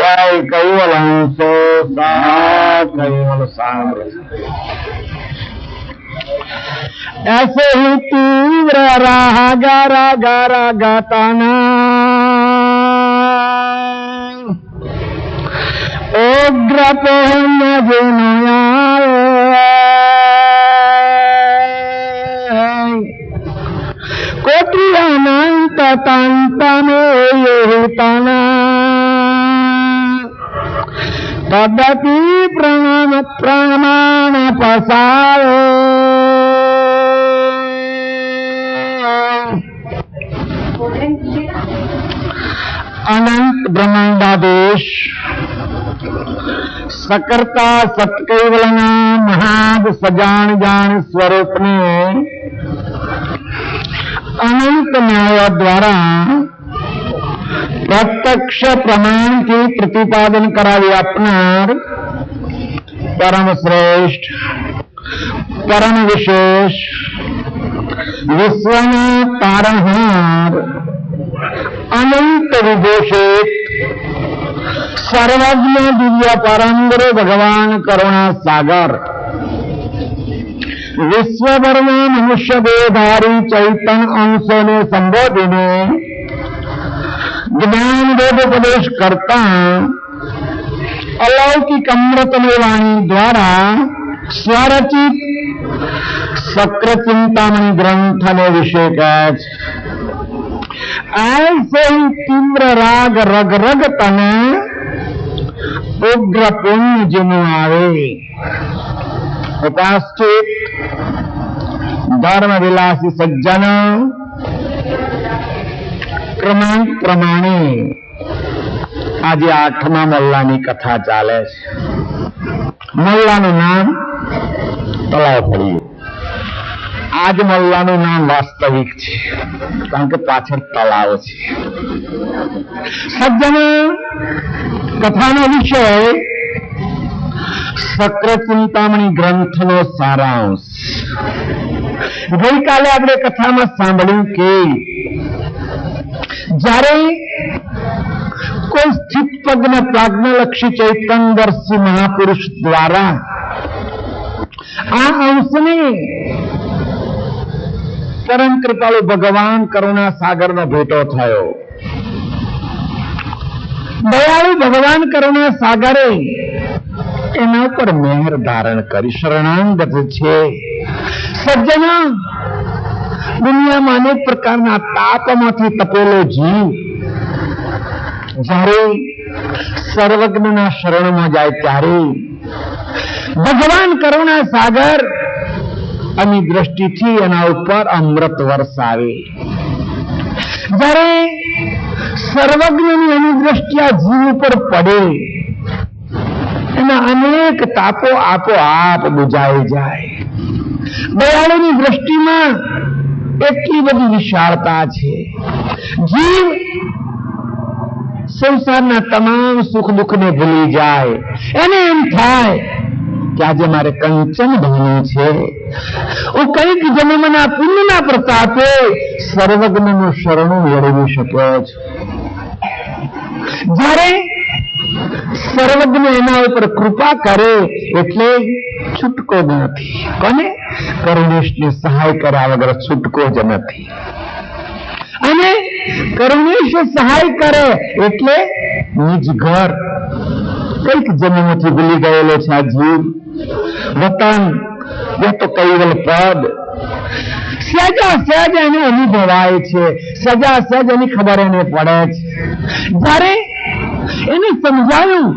कहे कैवल हंसो कैवल सांद्र। ऐसे ही तीव्र राग राग राग ताना उग्र पुण्य कोटि अनंत तंत में यही तना तदपि प्रमाण पसारो अनंत ब्रह्मांडादेश सकर्ता सत्कैवलना महाद सजान जान स्वरूप ने अनंत न्याय द्वारा प्रत्यक्ष प्रमाण की प्रतिपादन करावी अपनार परम श्रेष्ठ परम विशेष विश्वना तारणहार अनंत विभूषित सर्वज्ञ दिव्य परंगुरु भगवान करुणा सागर विश्वभरमा मनुष्य देहधारी चैतन्य अंशों ने संबोधिने ज्ञान वेदोपदेश करता अलौकिक अमृतमय वाणी द्वारा स्वरचित सक्र चिंतामणि ग्रंथ ने विषय ऐसे ही तीव्र राग रग रग तने उग्र पुण्य जिनु आवे उपाश्चित धर्म विलासी सज्जन प्रमाणे आज 8મા મલ્લાની કથા ચાલે છે। મલ્લાનું નામ તળાવ પડ્યું। આજ મલ્લાનું નામ વાસ્તવિક છે કારણ કે પાછળ તળાવ છે। સજ્જન કથાનો વિષય સક્ર ચિંતામણી ગ્રંથનો સારાંશ। ગઈકાલે આપણે કથામાં સાંભળ્યું કે જ્યારે કોઈ સ્થિત પગ્ન પ્રાજ્ઞલક્ષી ચૈતન્યદર્શી મહાપુરુષ દ્વારા આ અંશને પરમ કૃપાળુ ભગવાન કરુણા સાગરનો ભેટો થયો। દયાળુ ભગવાન કરુણા સાગરે એના ઉપર મહેર ધારણ કરી શરણાંગત છે। સજ્જનો દુનિયામાં અનેક પ્રકારના તાપમાંથી તપેલો જીવ જ્યારે સર્વજ્ઞના શરણમાં જાય ત્યારે ભગવાન કરુણા સાગર એની દ્રષ્ટિથી એના ઉપર અમૃત વરસાવે। જ્યારે સર્વજ્ઞની એની દ્રષ્ટિ આ જીવ ઉપર પડે એના અનેક તાપો આપોઆપ બુજાઈ જાય। દયાળુની દ્રષ્ટિમાં એટલી બધી વિશાળતા છે। જીવ સંસારના તમામ સુખ દુઃખને ભૂલી જાય। એને એમ થાય કે આજે મારે કંચન બનવું છે। હું કઈક જન્મના પુણ્યના પ્રતાપે સર્વજ્ઞનું શરણું મેળવી શક્યો છું। જ્યારે સર્વજ્ઞ એના ઉપર કૃપા કરે એટલે છૂટકો જ નથી। કોને? કરુણેશની સહાય કર્યા વગર છૂટકો જ નથી। અને કરુણેશ સહાય કરે એટલે નિજ ઘર કઈક જન્મથી ભૂલી ગયેલો છે આ જીવ વતન યા તો કૈવલ પદ સજા સજ એને અનુભવાય છે। સજા સજ એની ખબર એને પડે છે। જ્યારે એને સમજાયું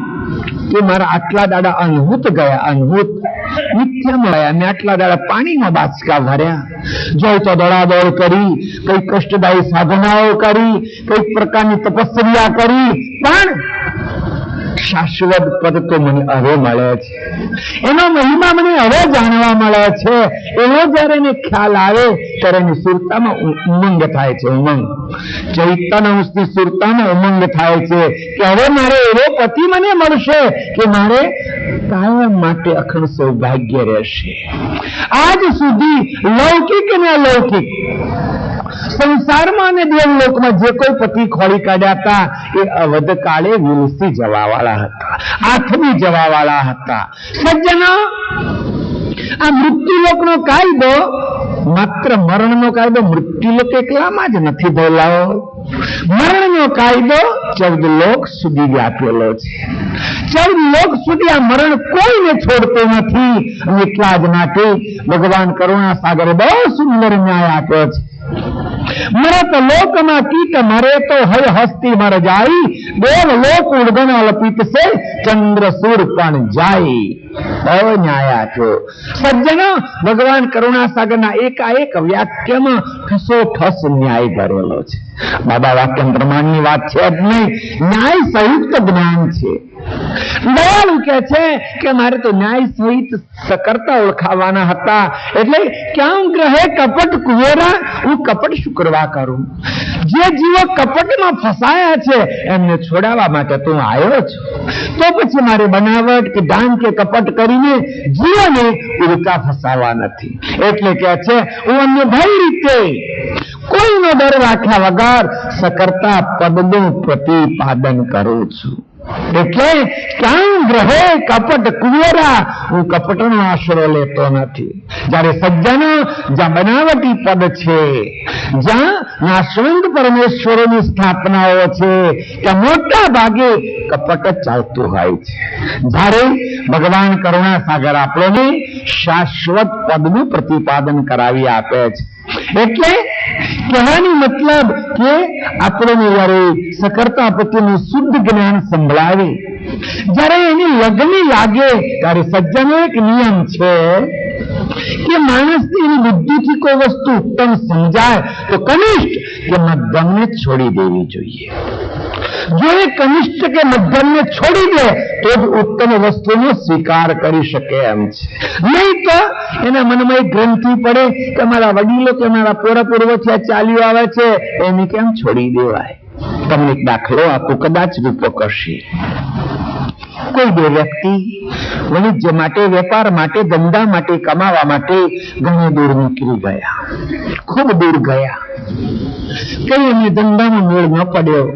કે મારા આટલા દાડા અનહૂત ગયા, અનહૂત મિથ્યામાં ગયા, મેં આટલા દાડા પાણીમાં બાચકા ભર્યા, જોઈ તો દોડાદોડ કરી, કઈ કષ્ટદાયી સાધનાઓ કરી, કઈ પ્રકારની તપસ્યા કરી, પણ શાશ્વત પદ તો મને હવે મળે છે। એનો મહિમા મને હવે જાણવા મળે છે। એનો જયારે એને ખ્યાલ આવે ત્યારે એની સુરતામાં ઉમંગ થાય છે। ઉમંગ ચૈતન્ય અંશની સુરતામાં ઉમંગ થાય છે કે હવે મારે એવો પતિ મને મળશે કે મારે કાયમ માટે અખંડ સૌભાગ્ય રહેશે। આજ સુધી લૌકિક અને અલૌકિક સંસારમાં અને દેવલોકમાં જે કોઈ પતિ ખોળી કાઢ્યા હતા એ અવધ કાળે વિલસી જવા વાળા હતા, આથમી જવા વાળા હતા. સજ્જનો, આ મૃત્યુલોકનો કાયદો માત્ર મરણનો કાયદો મૃત્યુલોક એકલામાં જ નથી બોલાવો. મરણનો કાયદો 14 લોક સુધી વ્યાપેલો છે. 14 લોક સુધી આ મરણ કોઈને છોડતો નથી. એટલા જ માટે ભગવાન કરુણા સાગરે બહુ સુંદર ન્યાય આપ્યો છે. મરત લોકમાં કીટ મરે તો હય હસ્તી મર જાય, દેવ લોક ઉડગણ અલ્પિત સે ચંદ્ર સૂર પણ જાય. બહુ ન્યાય આપ્યો. સજ્જનો, ભગવાન કરુણા સાગરના એકાએક વાક્યમાં ઠસોઠસ ન્યાય ભરેલો છે. બાબા વાક્ય પ્રમાણની વાત છે જ નહીં, ન્યાય સંયુક્ત જ્ઞાન છે. દયાળુ કે છે કે મારે તો ન્યાય સહિત સકર્તા ઓળખાવાના હતા, એટલે ક્યાં ગ્રહે કપટ કુવેરા, હું કપટ શું કરવા કરું? જે જીવો કપટમાં ફસાયા છે એમને છોડાવવા માટે તો હું આવ્યો છું. તો પછી મારે બનાવટ કે દાન કે કપટ કરીને જીવોને ઉલકા ફસાવા નથી. એટલે કે છે હું અન્ય ભય રીતે કોઈનો ડર રાખ્યા વગર સકર્તા પદનું પ્રતિપાદન કરું છું. એટલે ક્યાં ગ્રહે કપટ કુવેરા, હું કપટનો આશરો લેતો નથી. જયારે સજ્જનો, જ્યાં બનાવટી પદ છે, જ્યાં નાશવંત પરમેશ્વરોની સ્થાપનાઓ છે, ત્યાં મોટા ભાગે કપટ જ ચાલતું હોય છે. જયારે ભગવાન કરુણા સાગર આપણને શાશ્વત પદનું પ્રતિપાદન કરાવી આપે છે. એટલે કહેવાની મતલબ કે આપણને જયારે સકર્તા પ્રત્યેનું શુદ્ધ જ્ઞાન સંભળાવે, જયારે એની લગ્ન લાગે, ત્યારે સજ્જનો એક નિયમ છે કે માણસની એની બુદ્ધિથી કોઈ વસ્તુ ઉત્તમ સમજાય તો કનિષ્ઠ કે મધ્યમને છોડી દેવી જોઈએ. જો એ કનિષ્ઠ કે મધ્યમને છોડી દે તો જ ઉત્તમ વસ્તુનો સ્વીકાર કરી શકે એમ છે. નહીં તો એના મનમાં એક ગ્રંથિ પડે કે મારા વડીલો કે મારા પૂર્વ પૂર્વથી આ ચાલ્યું આવે છે, એની કેમ છોડી દેવાય? તમને એક દાખલો આપો, કદાચ રૂપો કરશે. કોઈ બે વ્યક્તિ વાણિજ્ય માટે, વેપાર માટે, ધંધા માટે, કમાવા માટે ઘણી દૂર નીકળી ગયા, ખૂબ દૂર ગયા. કઈ એમને ધંધામાં મેળ ન પડ્યો,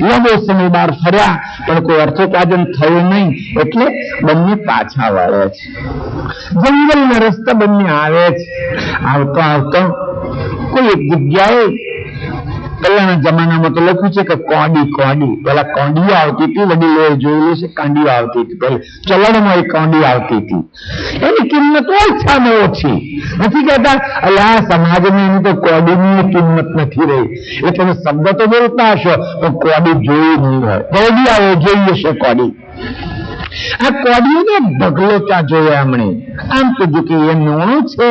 લાંબો સમય બહાર ફર્યા પણ કોઈ અર્થોપાર્જન થયું નહીં. એટલે બંને પાછા વળે છે, જંગલના રસ્તા બંને આવે છે. આવતો આવતો કોઈ એક જગ્યાએ, પહેલાના જમાનામાં તો લખ્યું છે કે કોડી, પેલા કોંડીઓ આવતી હતી, વડીલોએ જોયેલું છે, કાંડીઓ આવતી હતી. પહેલા ચલણમાં એક કોંડી આવતી હતી, એની કિંમત ઓછામાં ઓછી. નથી કહેતા અલ્યા સમાજમાં એની તો કોડીની કિંમત નથી રહી, એટલે તમે શબ્દ તો બોલતા હશો પણ કોડી જોઈ નહીં હોય. કોડી આવે જોઈએ છે કોડી. આ કોડીઓને ઢગલો ત્યાં જોયા એમણે. આમ કીધું કે એ નોણું છે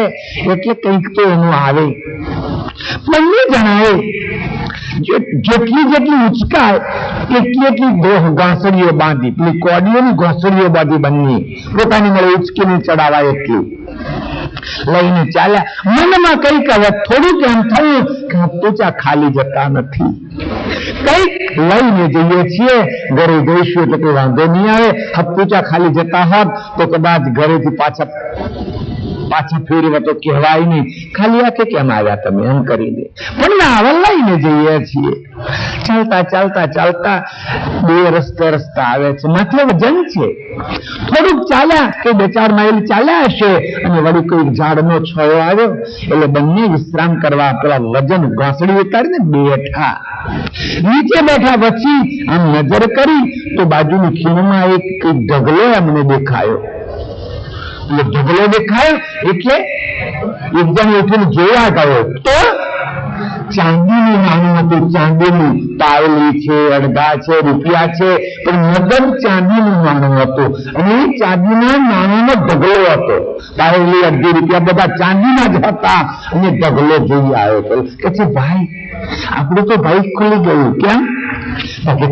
એટલે કંઈક તો એનું આવે. બંને જણાએ જેટલી જેટલી ઉચકાય એટલી એટલી ઘાસડીઓ બાંધી, પેલી કોડીઓની ઘાસડીઓ બાંધી, બંને પોતાની મળે ઉચકીને ચડાવાય એટલી લઈને ચાલ્યા. મનમાં કઈક હવે થોડુંક એમ થયું કે હપ્તુચા ખાલી જતા નથી, કઈક લઈને જઈએ છીએ, ઘરે જઈશું એટલે કોઈ વાંધો નહીં આવે. હપ્તુચા ખાલી જતા હોત તો કદાચ ઘરેથી પાછા ફેરવા તો કહેવાય નહીં, ખાલી હાથે કેમ આવ્યા તમે એમ કરી દે. પણ ના, હવે લઈને જઈએ છીએ. ચાલતા ચાલતા ચાલતા બે રસ્તા આવે છે, માથે વજન છે. થોડુંક ચાલ્યા કે 2-4 માઇલ ચાલ્યા હશે અને વળી કોઈ ઝાડનો છોયો આવ્યો એટલે બંને વિશ્રામ કરવા પેલા વજન ઘાસડી ઉતારીને બેઠા. નીચે બેઠા પછી આમ નજર કરી તો બાજુની ખીણમાં એક ઢગલો એમને દેખાયો. ઢગલો દેખાયો એટલે એક જણ ઉઠીને જોવા ગયો તો ચાંદીનું નાણું હતું. ચાંદીનું, પાવલી છે, અડધા છે, રૂપિયા છે, પણ નગદ ચાંદીનું નાણું હતું. અને એ ચાંદીના નાણાનો ઢગલો હતો. પાવલી, અડધી રૂપિયા બધા ચાંદીના જ હતા. અને ઢગલો જોઈ આવ્યો કે છે ભાઈ આપણું તો ભાઈ ખુલી ગયું. કેમ?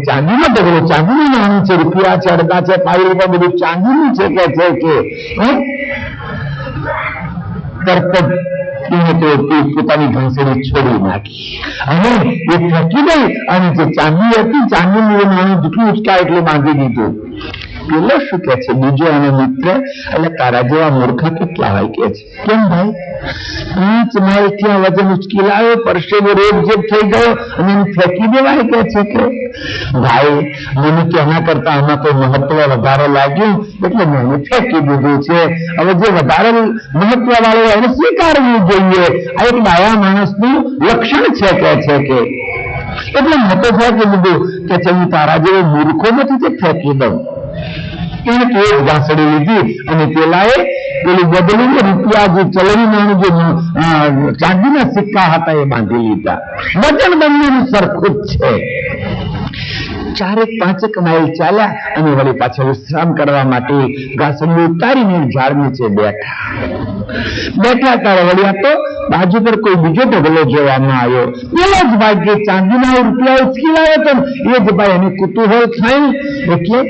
ચાંદીનો ઢગલો, ચાંદીનું નાણું છે, રૂપિયા છે, અડધા છે, પાવલી પણ બધું ચાંદીનું છે કે તરત પોતાની ઘાસડી છોડી નાખી અને એ ફેંકી દઈ અને જે ચાંદી હતી, ચાંદીનું નાણું જેટલું ઉચકાય એટલું બાંધી દીધું. પેલો શું કે છે બીજો એનો મિત્ર, એટલે તારા જેવા મૂર્ખા કેટલા હોય કે છે. કેમ ભાઈ? 5 માઇલ ત્યાં વજન ઉચકી લાવ્યો, પરસેવો રેબઝેબ થઈ ગયો અને એને ફેંકી દેવાય કે છે કે ભાઈ મને તો એના કરતા આમાં કોઈ મહત્વ વધારે લાગ્યું એટલે મેં એને ફેંકી દીધું છે. હવે જે વધારે મહત્વ વાળો એને સ્વીકારવું જોઈએ. આ એક ડાયા માણસનું લક્ષણ છે કે એટલે મેં તો ફેંકી દીધું કે હું તારા જેવો મૂર્ખો નથી તે ફેંકી દઉં. એને તો એક ઘાસડી લીધી અને પેલાએ પેલું બદલીને રૂપિયા જે ચલણી નાણું જે ચાંદીના સિક્કા હતા એ બાંધી લીધા. વજન બંનેનું સરખું જ છે. 4-5 માઇલ ચાલ્યા અને વળી પાછળ વિશ્રામ કરવા માટે ઘાસડી ઉતારીને ઝાડ નીચે બેઠા ત્યારે વળી તો બાજુ પર કોઈ બીજો ઢગલો જોવામાં આવ્યો. પેલો જ ભાગ્ય ચાંદીના રૂપિયા ઉચકી લાવ્યો હતો. એ જ ભાઈ એને કુતૂહલ થાય એટલે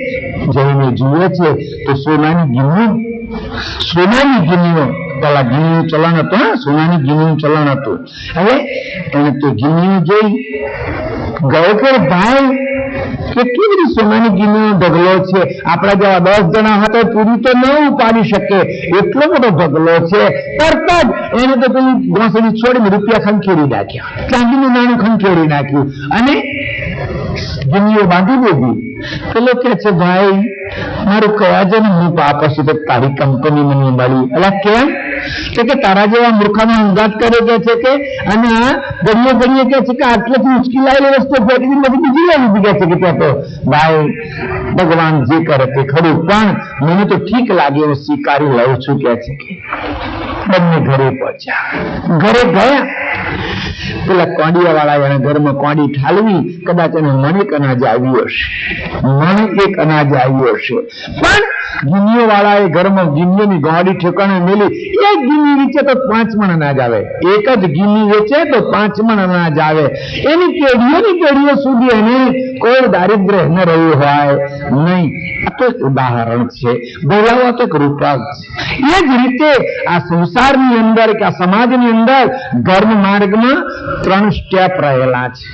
જઈને જુએ છે તો સોનાની ગીનીઓ પેલા ગીનીનું ચલણ હતું. સોનાની ગીનીનું ચલણ હતું. હવે એને તો ગીનીઓ જોઈ ગયો કે ભાઈ કેટલી બધી સોનાની ગીનીનો ઢગલો છે. આપણા જેવા 10 જણા હતા પૂરી તો ન ઉપાડી શકે એટલો બધો ઢગલો છે. તરત જ એને તો પેલી ઘોંસડી છોડીને રૂપિયા ખંખેરી નાખ્યા, ચાંદીનું નાણું ખંખેરી નાખ્યું અને ગીનીઓ બાંધી દીધી. પેલો કે છે ભાઈ મારું કયા છે ને હું પાપ હશે તો તારી કંપની મને મળી. એટલે કેમ કે તારા જેવા મૂર્ખાનો અંદાજ કરે છે કે અને આ ઘડીએ કે છે કે આટલેથી ઉચકી લાવેલી વસ્તુ ફેંકી બધી બીજી લઈ લીધી કે છે કે ત્યાં તો ભાઈ ભગવાન જે કરે તે ખરું પણ મને તો ઠીક લાગે હું સ્વીકારી લઉં છું કે છે. બંને ઘરે પહોંચ્યા. ઘરે ગયા પેલા કોડિયા વાળા એને ઘરમાં કોડી ઠાલવી, કદાચ એને મણેક અનાજ આવ્યું હશે, પણ ગીનીઓ વાળાએ ઘરમાં ગીનીઓની ગોળી ઠેકાણે મેલી. એક ગીની વેચે તો 5 મણ અનાજ આવે. એક જ ગીની વેચે તો 5 મણ અનાજ આવે. એની પેઢીઓ સુધી એને કોઈ દારિદ્ર્ય ન રહ્યું હોય નહીં. આ તો ઉદાહરણ છે. બોલાવા તો એક રૂપક છે. એ જ રીતે આ સંસારની અંદર કે આ સમાજની અંદર ધર્મ માર્ગમાં 3 સ્ટેપ રહેલા છે.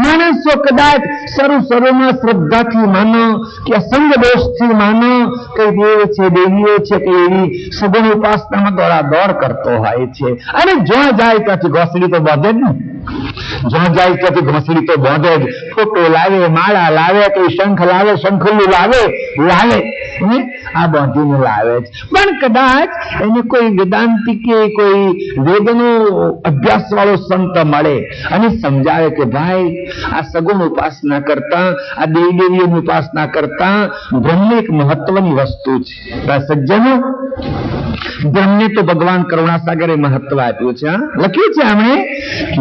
માણસો કદાચ શરૂમાં શ્રદ્ધાથી માનો કે સંગ દોષથી માનો કે દેવ છે દેવીઓ છે કે એવી સગુણ ઉપાસનામાં દોડાદોડ કરતો હોય છે અને જ્યાં જાય ત્યાંથી ઘોસડી તો બાંધે જ ને. ફોટો લાવે, માળા લાવે, કોઈ શંખ લાવે, શંખલું લાવે આ બાંધીને લાવે છે. પણ કદાચ એને કોઈ વેદાંતિક કે કોઈ વેદનો અભ્યાસ વાળો સંત મળે અને સમજાવે કે ભાઈ આ સગુણ ઉપાસના કરતા, આ દેવી દેવીઓની ઉપાસના કરતા બ્રહ્મ એક મહત્વની વસ્તુ છે. સજ્જનો, બ્રહ્મને તો ભગવાન કરુણાસાગરે મહત્વ આપ્યું છે. લખ્યું છે આમણે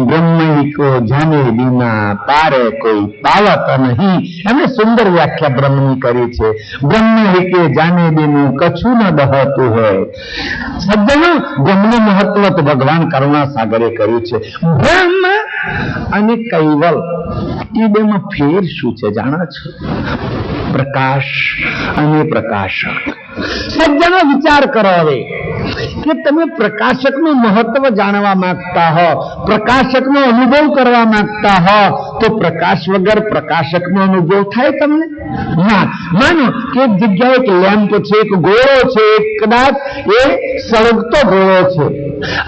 બ્રહ્મૈકો જાને બીના પારે કોઈ પાવત નહીં. એમણે સુંદર વ્યાખ્યા બ્રહ્મની કરી છે. બ્રહ્મૈકે જાને બીનું કછું ન દહતું હોય. સજ્જનો, બ્રહ્મનું મહત્વ તો ભગવાન કરુણાસાગરે કર્યું છે. બ્રહ્મ અને કૈવલ એ બેમાં ફેર શું છે જાણો છો? પ્રકાશ અને પ્રકાશક. સજ્જનો વિચાર કરો હવે કે તમે પ્રકાશકનું મહત્વ જાણવા માંગતા હો, પ્રકાશકનો અનુભવ કરવા માંગતા હો તો પ્રકાશ વગર પ્રકાશકનો અનુભવ થાય તમને? ના. માનો કે એક જગ્યાએ એક લેમ્પ છે, એક ગોળો છે, કદાચ એ સળગતો ગોળો છે.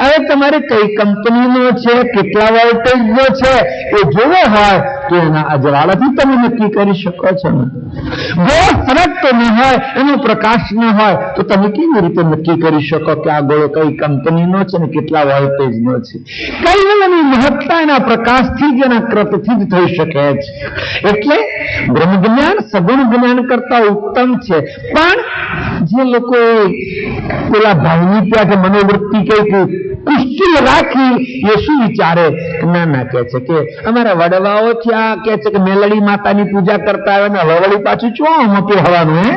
હવે તમારે કઈ કંપનીનો છે, કેટલા વોલ્ટેજનો છે એ જોવો હોય તો એના અજવાળાથી તમે નક્કી કરી શકો છો ને. ગોળો સળગતો ન હોય, એનો પ્રકાશ ન હોય તો તમે કેવી રીતે નક્કી કરી શકો કે આ ગોળો કઈ કંપનીનો છે ને કેટલા વોલ્ટેજનો છે? કૈવલ્યની મહત્તા એના પ્રકાશથી જ, એના કૃતથી જ થઈ શકે છે. એટલે બ્રહ્મ જ્ઞાન સગુણ જ્ઞાન કરતા ઉત્તમ છે. પણ જે લોકો પેલા ભાવની ત્યાં કે મનોવૃત્તિ કઈ કુશલ રાખી એ શું વિચારે? ના કહે છે કે અમારા વડવાઓ થયા કે છે કે મેલડી માતાની પૂજા કરતા આવે ને વળી પાછું ચો મોટી હવાનું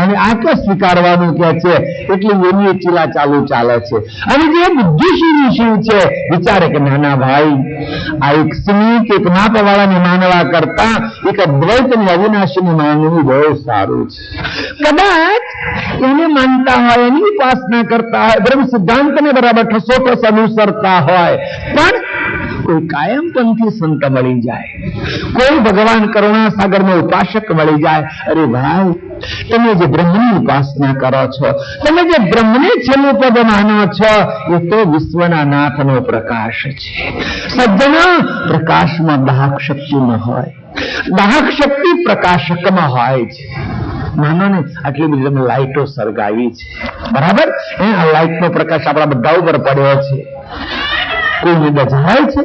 અને આ કે સ્વીકારવાનું કે છે. એટલે એની ચીલા ચાલે છે. અને જે બુદ્ધિશીલી શિવ છે વિચારે કે નાના ભાઈ આ એક સ્મિત એક માપવાળાને માનવા કરતા એક અદ્વૈત અને અવિનાશીને માનવું બહુ સારું છે. કદાચ એને માનતા હોય, એની ઉપાસના કરતા હોય, બ્રહ્મ સિદ્ધાંતને બરાબર ઠસોઠસ અનુસરતા હોય, પણ કોઈ કાયમપંથી સંત મળી જાય, કોઈ ભગવાન કરુણા સાગરનો ઉપાસક મળી જાય. અરે ભાઈ, તમે જે બ્રહ્મની ઉપાસના કરો છો, તમે જે બ્રહ્મને છેલ્લું પદ માનો છો, એ તો વિશ્વના નાથનો પ્રકાશ છે. સજ્જના, પ્રકાશમાં દાહક શક્તિ ન હોય, દાહક શક્તિ પ્રકાશકમાં હોય છે. માનો ને આટલી બધી તમે લાઈટો સળગાવી છે, બરાબર? આ લાઈટનો પ્રકાશ આપણા બધા ઉપર પડ્યો છે. કોઈને દજાવાય છે?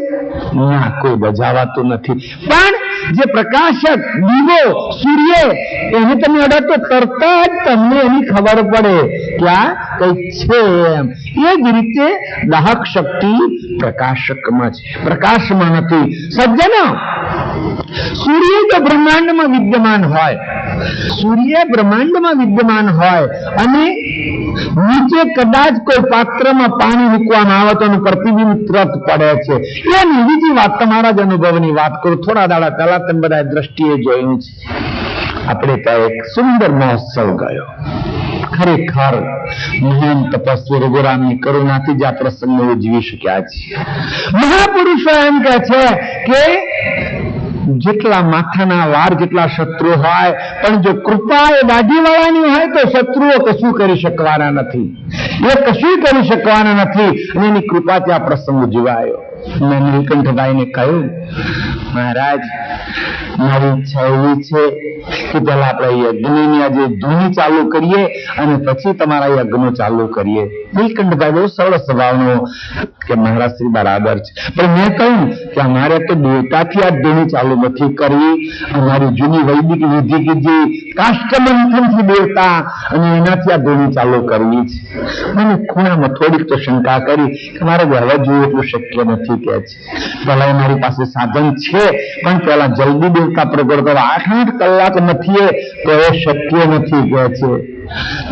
ના, કોઈ દજાવાતું નથી. પણ જે પ્રકાશક દીવો સૂર્ય, એને તમે અડો તો તરત જ તમને એની ખબર પડે કે આ કંઈક છે એમ. એ જ રીતે દાહક શક્તિ પ્રકાશકમાં છે, પ્રકાશમાં નથી. સજ્જનો, સૂર્ય જો બ્રહ્માંડમાં વિદ્યમાન હોય, સૂર્ય બ્રહ્માંડમાં વિદ્યમાન હોય અને નીચે કદાચ કોઈ પાત્રમાં પાણી મૂકવામાં આવે તો એનું પ્રતિબિંબ તરત પડે છે. એની બીજી વાત, તમારા જ અનુભવની વાત કરું. થોડા દાડા પહેલા તમે બધા દ્રષ્ટિએ જોયું છે, આપણે ત્યાં એક સુંદર મહોત્સવ ગયો. ખરેખર મહાન તપસ્વી રઘુરામની કરુણાથી જ આ પ્રસંગને ઉજવી શક્યા છીએ. મહાપુરુષો એમ કહે છે કે જેટલા માથાના વાર જેટલા શત્રુ હોય, પણ જો કૃપા એ દાઢીવાળાની હોય તો શત્રુઓ કશું કરી શકવાના નથી, એ કશું કરી શકવાના નથી. અને એની કૃપાથી આ પ્રસંગ ઉજવાયો. મેં નીલકંઠભાઈને કહ્યું, મહારાજ, મારી ઈચ્છા એવી છે કે પેલા આપણે યજ્ઞની આજે ધૂની ચાલુ કરીએ અને પછી તમારા યજ્ઞ ચાલુ કરીએ. નીલકંઠભાઈ બહુ સરળ સ્વભાવનો કે મહારાજ શ્રી બરાબર છે, પણ મેં કહ્યું કે અમારે તો દેવતાથી આ ધૂની ચાલુ નથી કરવી. અમારી જૂની વૈદિક વિધિ કે જે કાષ્ટમંથનથી દેવતા અને એનાથી આ ધૂની ચાલુ કરવી છે. મને ખૂણામાં થોડીક તો શંકા કરી કે મારે વહેવા જોઈએ એટલું શક્ય નથી કે છે. પેલા મારી પાસે સાધન છે, પણ પેલા જલ્દી દેવતા પ્રગટ કરવા 8-8 કલાક નથી તો એ શક્ય નથી કે છે.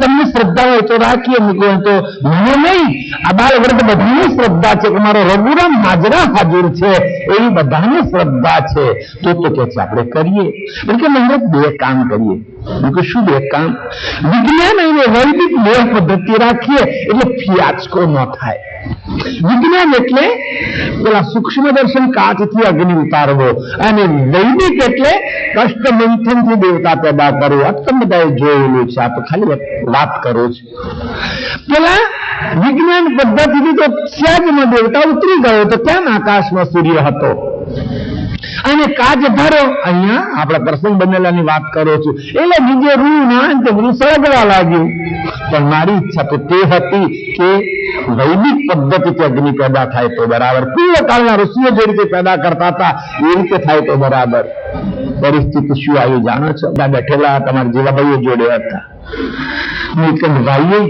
તમને શ્રદ્ધા હોય તો રાખીએ, મૂકો તો મને નહીં. આ બાળ વર્ગ બધાની શ્રદ્ધા છે કે મારો રઘુરામ હાજરા હાજર છે, એવી બધાની શ્રદ્ધા છે. તો કે છે આપણે કરીએ. એટલે કે મહારાજ, 2 કામ કરીએ. શું 2 કામ? વિજ્ઞાન અને વૈદિક 2 પદ્ધતિ રાખીએ એટલે ફિયાસ્કો ન થાય. વિજ્ઞાન એટલે પેલા સૂક્ષ્મ દર્શન કાચથી અગ્નિ ઉતારવો, અને વૈદિક એટલે કષ્ટમંથનથી દેવતા પેદા કરવો. આ તમે બધાએ જોયેલું છે, આ તો ખાલી વાત કરો છો. પેલા વિજ્ઞાન પદ્ધતિથી તો સ્યાજમાં દેવતા ઉતરી ગયો તો કેમ આકાશમાં સૂર્ય હતો. અને કાચ ધરો, અહીંયા આપણા પ્રસંગ બનેલાની વાત કરો છું, એટલે બીજે રૂ ના સળગવા લાગ્યું. પણ મારી ઈચ્છા તો તે હતી કે વૈદિક પદ્ધતિથી અગ્નિ પેદા થાય તો બરાબર. પૂર્વકાળના ઋષિઓ જે રીતે પેદા કરતા હતા એ રીતે થાય તો બરાબર. પરિસ્થિતિ શું આવી જાણો છો? બેઠેલા તમારા જીવાભાઈઓ જોડે હતા. નીલકંઠભાઈએ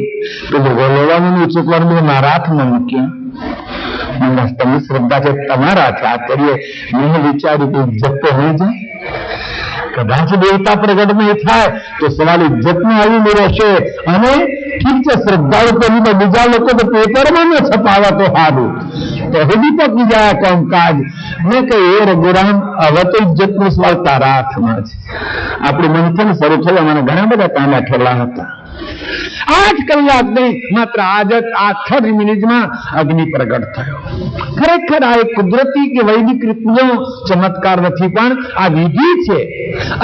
પેલું ગોલેવાનું ઉચકવાનું મારા હાથમાં મૂક્યા. તમે શ્રદ્ધા છે તમારા છે, આ કરીએ. મેં વિચાર્યું કે ઇજ્જત તો નહીં જાય. કદાચ દેવતા પ્રગટ નહીં થાય તો સવાલ ઇજ્જત નો આવી રહેશે. અને ઠીક છે, શ્રદ્ધાળુ કરી તો બીજા લોકો તો પેપરમાં ન છપાવે તો સારું, તો હજી પકી જાય કામકાજ. મેં કહ્યું, એ રઘુરામ, હવે તો ઇજ્જત નો સવાલ તારા હાથમાં છે. આપણું મંથન શરૂ થયું, મને ઘણા બધા ત્યાં બેઠેલા હતા. 8 કલાક નહીં, માત્ર આજ 8 મિનિટમાં અગ્નિ પ્રગટ થયો. ખરેખર આ એક કુદરતી કે વૈદિક રીતનો ચમત્કાર નથી, પણ આ વિધિ છે.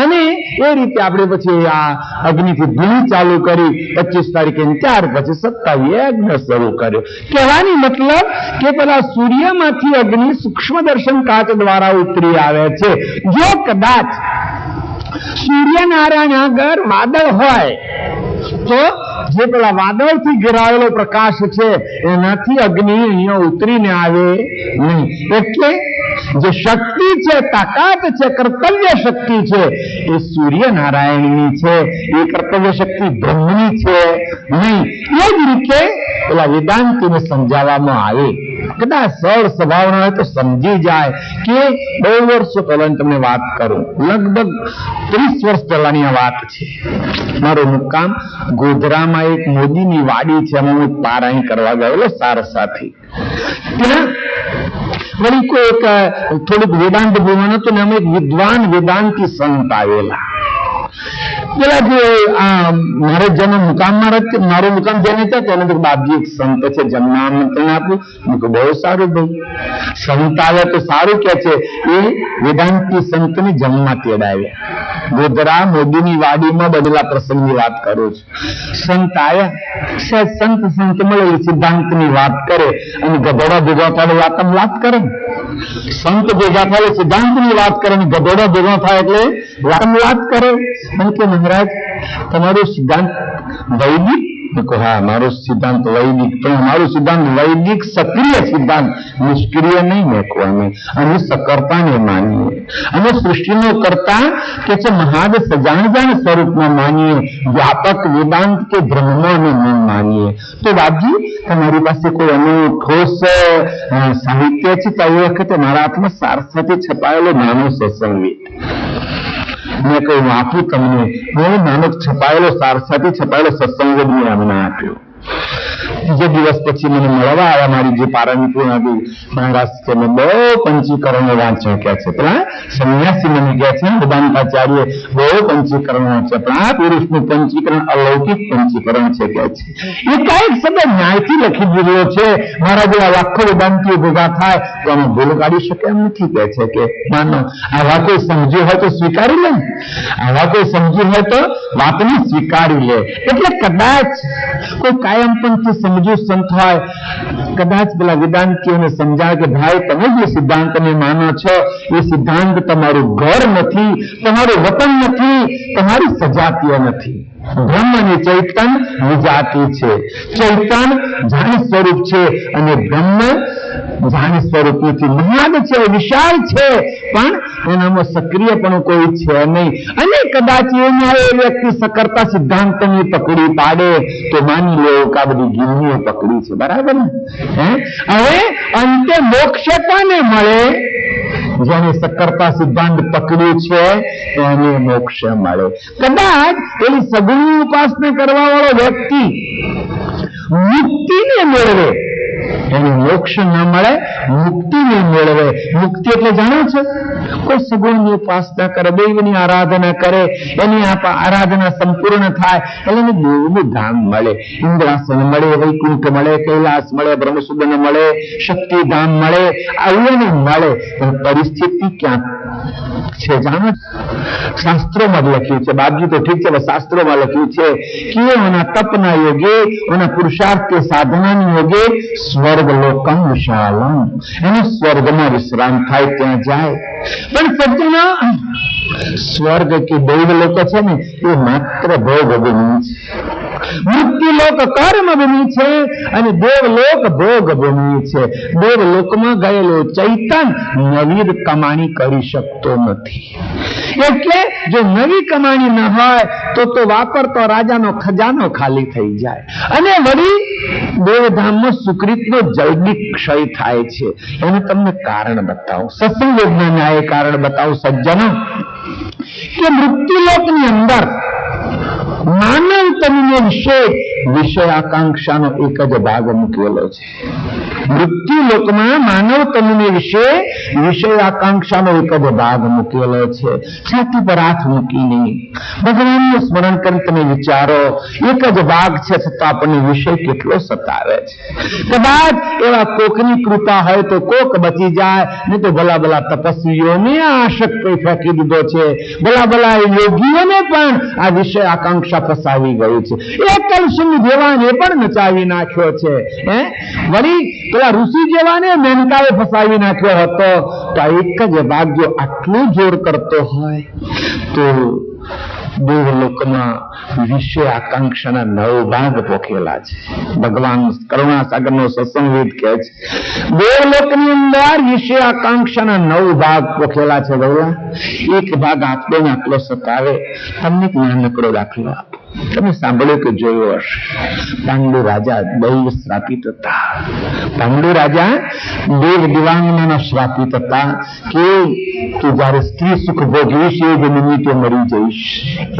અને એ રીતે આપણે પછી આ અગ્નિથી ધૂની ચાલુ કરી 25 તારીખે 4, પછી 27 યજ્ઞ શરૂ કર્યો. કહેવાની મતલબ કે પેલા સૂર્યમાંથી અગ્નિ સૂક્ષ્મ દર્શન કાચ દ્વારા ઉતરી આવે છે. જો કદાચ સૂર્યનારાયણ આગળ વાદળ હોય તો જે પેલા વાદળથી ઘેરાયેલો પ્રકાશ છે એનાથી અગ્નિ અહીંયા ઉતરીને આવે નહીં. એટલે જે શક્તિ છે, તાકાત છે, કર્તવ્ય શક્તિ છે, એ સૂર્યનારાયણની છે, એ કર્તવ્ય શક્તિ બ્રહ્મની છે નહીં. એ જ રીતે પેલા વેદાંતિને સમજાવવામાં આવે. કદાચ સરળ સ્વભાવનો હોય તો સમજી જાય કે બહુ વર્ષો પહેલા તમને વાત કરું, લગભગ 30 વર્ષ પહેલાની આ વાત છે. મારું મુકામ ગોધરામાં એક મોદીની વાડી છે, એમાં હું પારાયણ કરવા ગયેલો સારસાથી. ત્યાં વળી કોઈ એક થોડુંક વેદાંત ભૂવન હતું ને, અમે એક વિદ્વાન વેદાંતી સંત આવેલા. પેલા જે મારે જેનો મુકામ મારો મુકામ જેને છે તેને તો બાપજી એક સંત છે જન્મ આમંત્રણ આપ્યું. મેં કહ્યું બહુ સારું ભાઈ, સંત આવે તો સારું કે છે. એ વેદાંતી સંતને જન્મમાં તેડાવ્યા. ગોધરા મોદીની વાડીમાં બનેલા પ્રસંગની વાત કરું છું. સંત આવ્યા, સંત મળે સિદ્ધાંતની વાત કરે અને ગધોડા ભેગા થાય વાત કરે. સંત ભેગા થાય સિદ્ધાંતની વાત કરે અને ગધોડા ભેગા થાય એટલે વાત કરે. અને કે મહારાજ તમારો સિદ્ધાંત વૈદિક? હા, મારો સિદ્ધાંત વૈદિક, પણ અમારો સિદ્ધાંત વૈદિક સક્રિય સિદ્ધાંત, નિષ્ક્રિય નહીં મેકવાનો. અમે સકર્તાને માનીએ, અમે સૃષ્ટિનો કર્તા કે છે મહાદ સજાણ સ્વરૂપમાં માનીએ, વ્યાપક વેદાંત કે બ્રહ્મમાં અમે નહીં માનીએ. તો બાપજી તમારી પાસે કોઈ અનોઠોસ સાહિત્ય છે? તો એ વખતે મારા હાથમાં સારસ્વતી છપાયેલો નાનો સત્સંગી મેં કહ્યું આપું તમને. બહુ નાનો છપાયેલો સારસ્વતી છપાયેલો સત્સંગ મેં અમને આપ્યો. બીજે દિવસ પછી મને મળવા આવ્યા મારી જે પારમિત્રી હતી. મહારાજ મેં બહુ પંચીકરણો વાંચ્યા કે છે. પેલા સંન્યાસી મને કહે છે વેદાંતાચાર્ય બહુ પંચીકરણ વાંચ્યા, પણ આ પુરુષનું પંચીકરણ અલૌકિક પંચીકરણ છે કે છે. એ કાંઈક શબ્દ ન્યાયથી લખી દીધો છે. મારા જેવા લાખો વેદાંતિઓ ભેગા થાય તો અમે ભૂલ કાઢી શકે એમ નથી કે છે. કે માનો આવા કોઈ સમજ્યું હોય તો સ્વીકારી લે, આવા કોઈ સમજ્યું હોય તો વાતને સ્વીકારી લે. એટલે કદાચ કોઈ કાયમ પણ સમજુ સંત હોય, કદાચ પેલા વેદાંતિઓને સમજાય કે ભાઈ તમે જે સિદ્ધાંતને માનો છો એ સિદ્ધાંત તમારું ઘર નથી, તમારું વતન નથી, તમારી સજાતીય નથી. બ્રહ્મ અને ચૈતન વિજાતિ છે. ચૈતન જાણ સ્વરૂપ છે અને બ્રહ્મ જાણ સ્વરૂપ નથી. મહાન છે, વિશાળ છે, પણ એનામાં સક્રિયપણું કોઈ છે નહીં. અને કદાચ એમાં એ વ્યક્તિ સકર્તા સિદ્ધાંતની પકડી પાડે તો માની લો કે આ બધી ગિરનીઓ પકડી છે. બરાબર ને? હવે અંતે મોક્ષ કોને મળે? જેને સકર્તા સિદ્ધાંત પકડ્યું છે એને મોક્ષ મળે. કદાચ એની સગુણની ઉપાસના કરવા વાળો વ્યક્તિ મુક્તિને મેળવે, એને મોક્ષ ન મળે, મુક્તિને મેળવે. મુક્તિ એટલે જાણો છો? કોઈ સગુણની ઉપાસના કરે, દૈવની આરાધના કરે, એની આરાધના સંપૂર્ણ થાય એટલે એને દેવનું ધામ મળે. ઇન્દ્રાસન મળે, વૈકુંઠ મળે, કૈલાસ મળે, બ્રહ્મસુદન મળે, શક્તિધામ મળે, આવું મળે. પણ પરિસ્થિતિ ક્યાં છે જાણો? શાસ્ત્રોમાં લખ્યું છે. બાપજી તો ઠીક છે, શાસ્ત્રોમાં લખ્યું છે કે એના તપના યોગે, એના પુરુષાર્થ કે સાધનાની યોગે સ્વર્ગ લોકમ વિશાલમ, એને સ્વર્ગમાં વિશ્રામ થાય ત્યાં જાય. પણ સજ્જનો સ્વર્ગ કે દૈવ લોક છે ને એ માત્ર ભોગ ભૂમિ છે. મુક્તિ લોક કર્મ ભૂમિ છે અને દેવલોક ભોગ ભૂમિ છે. દેવલોકમાં ગયેલો ચૈતન નવી કમાણી કરી શકતો નથી. એટલે જો નવી કમાણી ન હોય તો વાપરતો રાજાનો ખજાનો ખાલી થઈ જાય અને વળી દેવધામમાં સુકૃતનો જૈવિક ક્ષય થાય છે. એનું તમને કારણ બતાવું, સત્સંગ યોગના એ કારણ બતાવું સજ્જનો, કે મૃત્યુલોકની અંદર માનવ તનને વિષય આકાંક્ષાનો એક જ ભાગ મૂકેલો છે. મૃત્યુલોકમાં માનવ તનને વિષય આકાંક્ષાનો એક જ ભાગ મૂકેલો છે. છાતી પર હાથ મૂકીને ભગવાનનું સ્મરણ કરી તમે વિચારો, એક જ ભાગ છે છતાં આપણને વિષય કેટલો સતાવે છે. કદાચ એવા કોકની કૃપા હોય તો કોક બચી જાય, નહીં તો ભલા ભલા તપસ્વીઓને આશક ફેંકી દીધો છે. ભલા ભલા યોગીઓને પણ આ વિષય આકાંક્ષા ફસાવી ગયું છે. એક કલસુમ જેવાને પણ નચાવી નાખ્યો છે. વળી પેલા ઋષિ જેવાને મેનકાએ ફસાવી નાખ્યો હતો. તો આ એક જ ભાગ જો આટલું જોર કરતો હોય તો દેવલોકમાં વિષય આકાંક્ષાના 9 ભાગ પોખેલા છે. ભગવાન કરુણાસાગરનો સત્સંગ વેદ કહે છે દેવલોકની અંદર વિષય આકાંક્ષાના 9 ભાગ પોખેલા છે. ભગવાન એક ભાગ આટલો સતાવે. તમને એક નાનકડો દાખલો આપો. તમે સાંભળ્યું કે જોયું હશે, પાંડુ રાજા દૈવ શ્રાપિત હતા. પાંડુ રાજા દેવ દિવાંગના શ્રાપિત હતા કે તું જયારે સ્ત્રી સુખ ભોગવીશ એ જ નિમિત્તે મરી જઈશ.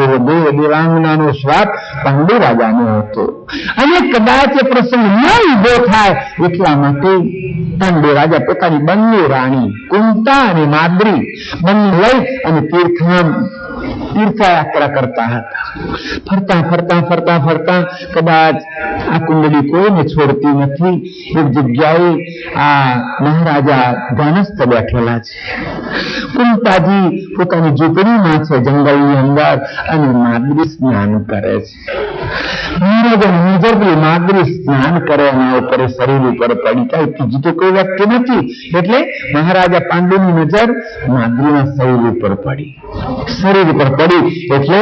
એવો દેવ દિવાંગનાનો શ્રાપ પાંડુ રાજાનો હતો. અને કદાચ એ પ્રસંગ ન ઉભો થાય એટલા માટે પાંડુ રાજા પોતાની બંને રાણી કુંતા અને માદ્રી બંને લઈ અને તીર્થધામ તીર્થયાત્રા કરતા હતા. ફરતા ફરતા ફરતા ફરતા કદાચ આ કુંડળી કોઈને છોડતી નથી. એક જગ્યાએ આ મહારાજા ધ્યાનસ્થ બેઠેલા છે. કુંતાજી પોતાની ઝૂંપડીમાં છે જંગલની અંદર અને માદરી સ્નાન કરે છે. મહારાજાની નજર પેલી માદરી સ્નાન કરે એના ઉપર શરીર ઉપર પડી. કઈ ત્રીજી તો કોઈ વ્યક્તિ નથી એટલે મહારાજા પાંડુની નજર માદરીના શરીર ઉપર પડી. શરીર ઉપર પડી એટલે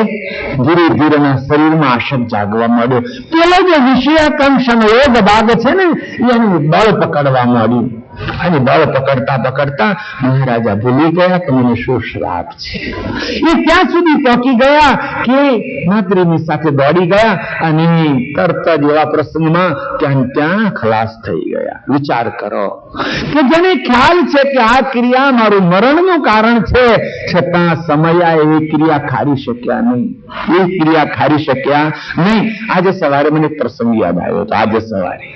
ધીરે ધીરે શરીરમાં આશક જાગવા માંડ્યો. પેલો જે વિષયાકાંક્ષાનો યોગ ભાગ છે ને એનું બળ પકડવા માંડ્યું. અને બળ પકડતા પકડતા મહારાજા ભૂલી ગયા કે મને શું શ્રાપ છે. એ ત્યાં સુધી પહોંચી ગયા કે માદ્રીની સાથે દોડી ગયા અને તરત જ એવા પ્રસંગમાં ત્યાં ખલાસ થઈ ગયા. વિચાર કરો કે જેને ખ્યાલ છે કે આ ક્રિયા મારું મરણનું કારણ છે, છતાં સમયા એવી ક્રિયા ખારી શક્યા નહીં. એ ક્રિયા ખારી શક્યા નહીં. આજે સવારે મને પ્રસંગ યાદ આવ્યો હતો. આજે સવારે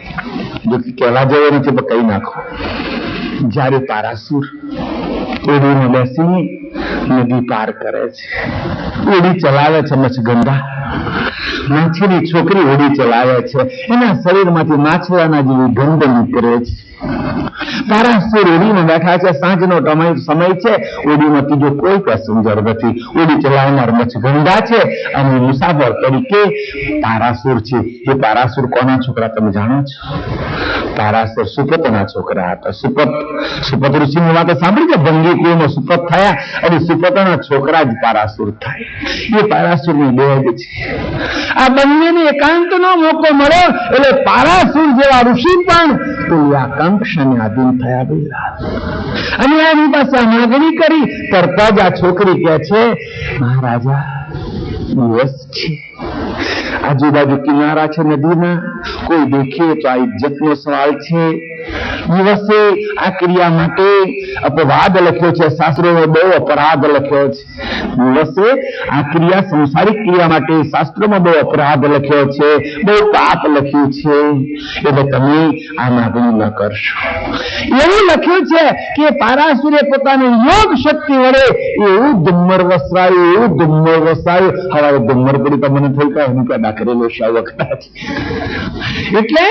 જો કહેવા જેવો નથી પણ કહી નાખો. જયારે પારાસુર ઓડીમાં બેસીને નદી પાર કરે છે, ઓડી ચલાવે છે મચ્છગંધા, માછલી છોકરી ઓડી ચલાવે છે, એના શરીરમાંથી માછલાના જેવી ગંધ નીકળે છે. પારાસુર ઓડીમાં બેઠા છે, સાંજનો સમય છે, ઓડીમાં ત્રીજો કોઈ પેસેન્જર નથી, ઓડી ચલાવનાર મચ્છગંધા છે અને મુસાફર તરીકે પારાસુર છે. એ પારાસુર કોના છોકરા તમે જાણો છો? પારાસુર સુપતના છોકરા હતા. સુપત ઋષિની વાત સાંભળી છે? ભંગી કુળમાં સુપત થયા અને સુપતના છોકરા જ પારાસુર થાય. એ પારાસુરની દેહ છે. આ બંનેને એકાંતનો મોકો મળ્યો એટલે પારાસુર જેવા ઋષિ પણ પેલી આકાંક્ષાને આધીન થયા ગયેલા અને એની પાસે માગણી કરી. તરત જ આ છોકરી કહે છે, મહારાજા દિવસ છે, આજુબાજુ કિનારા છે નદીના, કોઈ દેખે તો આ ઇજ્જતનો સવાલ છે. દિવસે આ ક્રિયા માટે અપવાદ લખ્યો છે, શાસ્ત્રોમાં બહુ અપરાધ લખ્યો છે. દિવસે આ ક્રિયા સંસારિક ક્રિયા માટે શાસ્ત્રોમાં બહુ અપરાધ લખ્યો છે, બહુ પાપ લખ્યું છે, એટલે તમે આ માગણી ન કરશો. એવું લખ્યું છે કે પારાસુરે પોતાની યોગ શક્તિ વડે એવું ડુમ્મર વસાયું. હવે ડુમ્મર પડી તો મને થયું કે હું પેદા કરેલો છે વખત. એટલે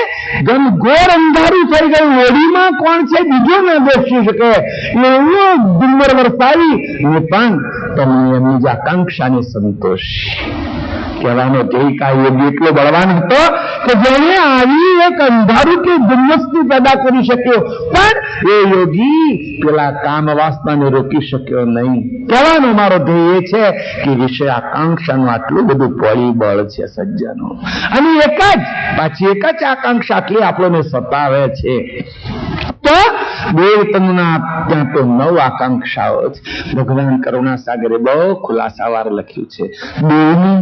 ઘનઘોર અંધારું થઈ ગયું. ઓડીમાં કોણ છે બીજો ન બેસી શકે એવું ડુમ્મર વરસાવી ને પણ તમે એમની જ આકાંક્ષાને સંતોષ. કહેવાનો ધ્યેય યોગી એટલો બળવાન હતો કે જેને આવી એક અંધારું કે ધુમ્મસની પેદા કરી શક્યો, પણ એ યોગી પેલા કામ વાસનાને રોકી શક્યો નહીં. કહેવાનો મારો ધ્યેય એ છે કે વિષય આકાંક્ષાનું આટલું બધું પરિબળ છે સજ્જનો, અને એક જ આકાંક્ષા આટલી આપણને સતાવે છે. તો દેવતનના ત્યાં તો 9 આકાંક્ષાઓ છે. ભગવાન કરુણા સાગરે બહુ ખુલાસાવાર લખ્યું છે. દેવની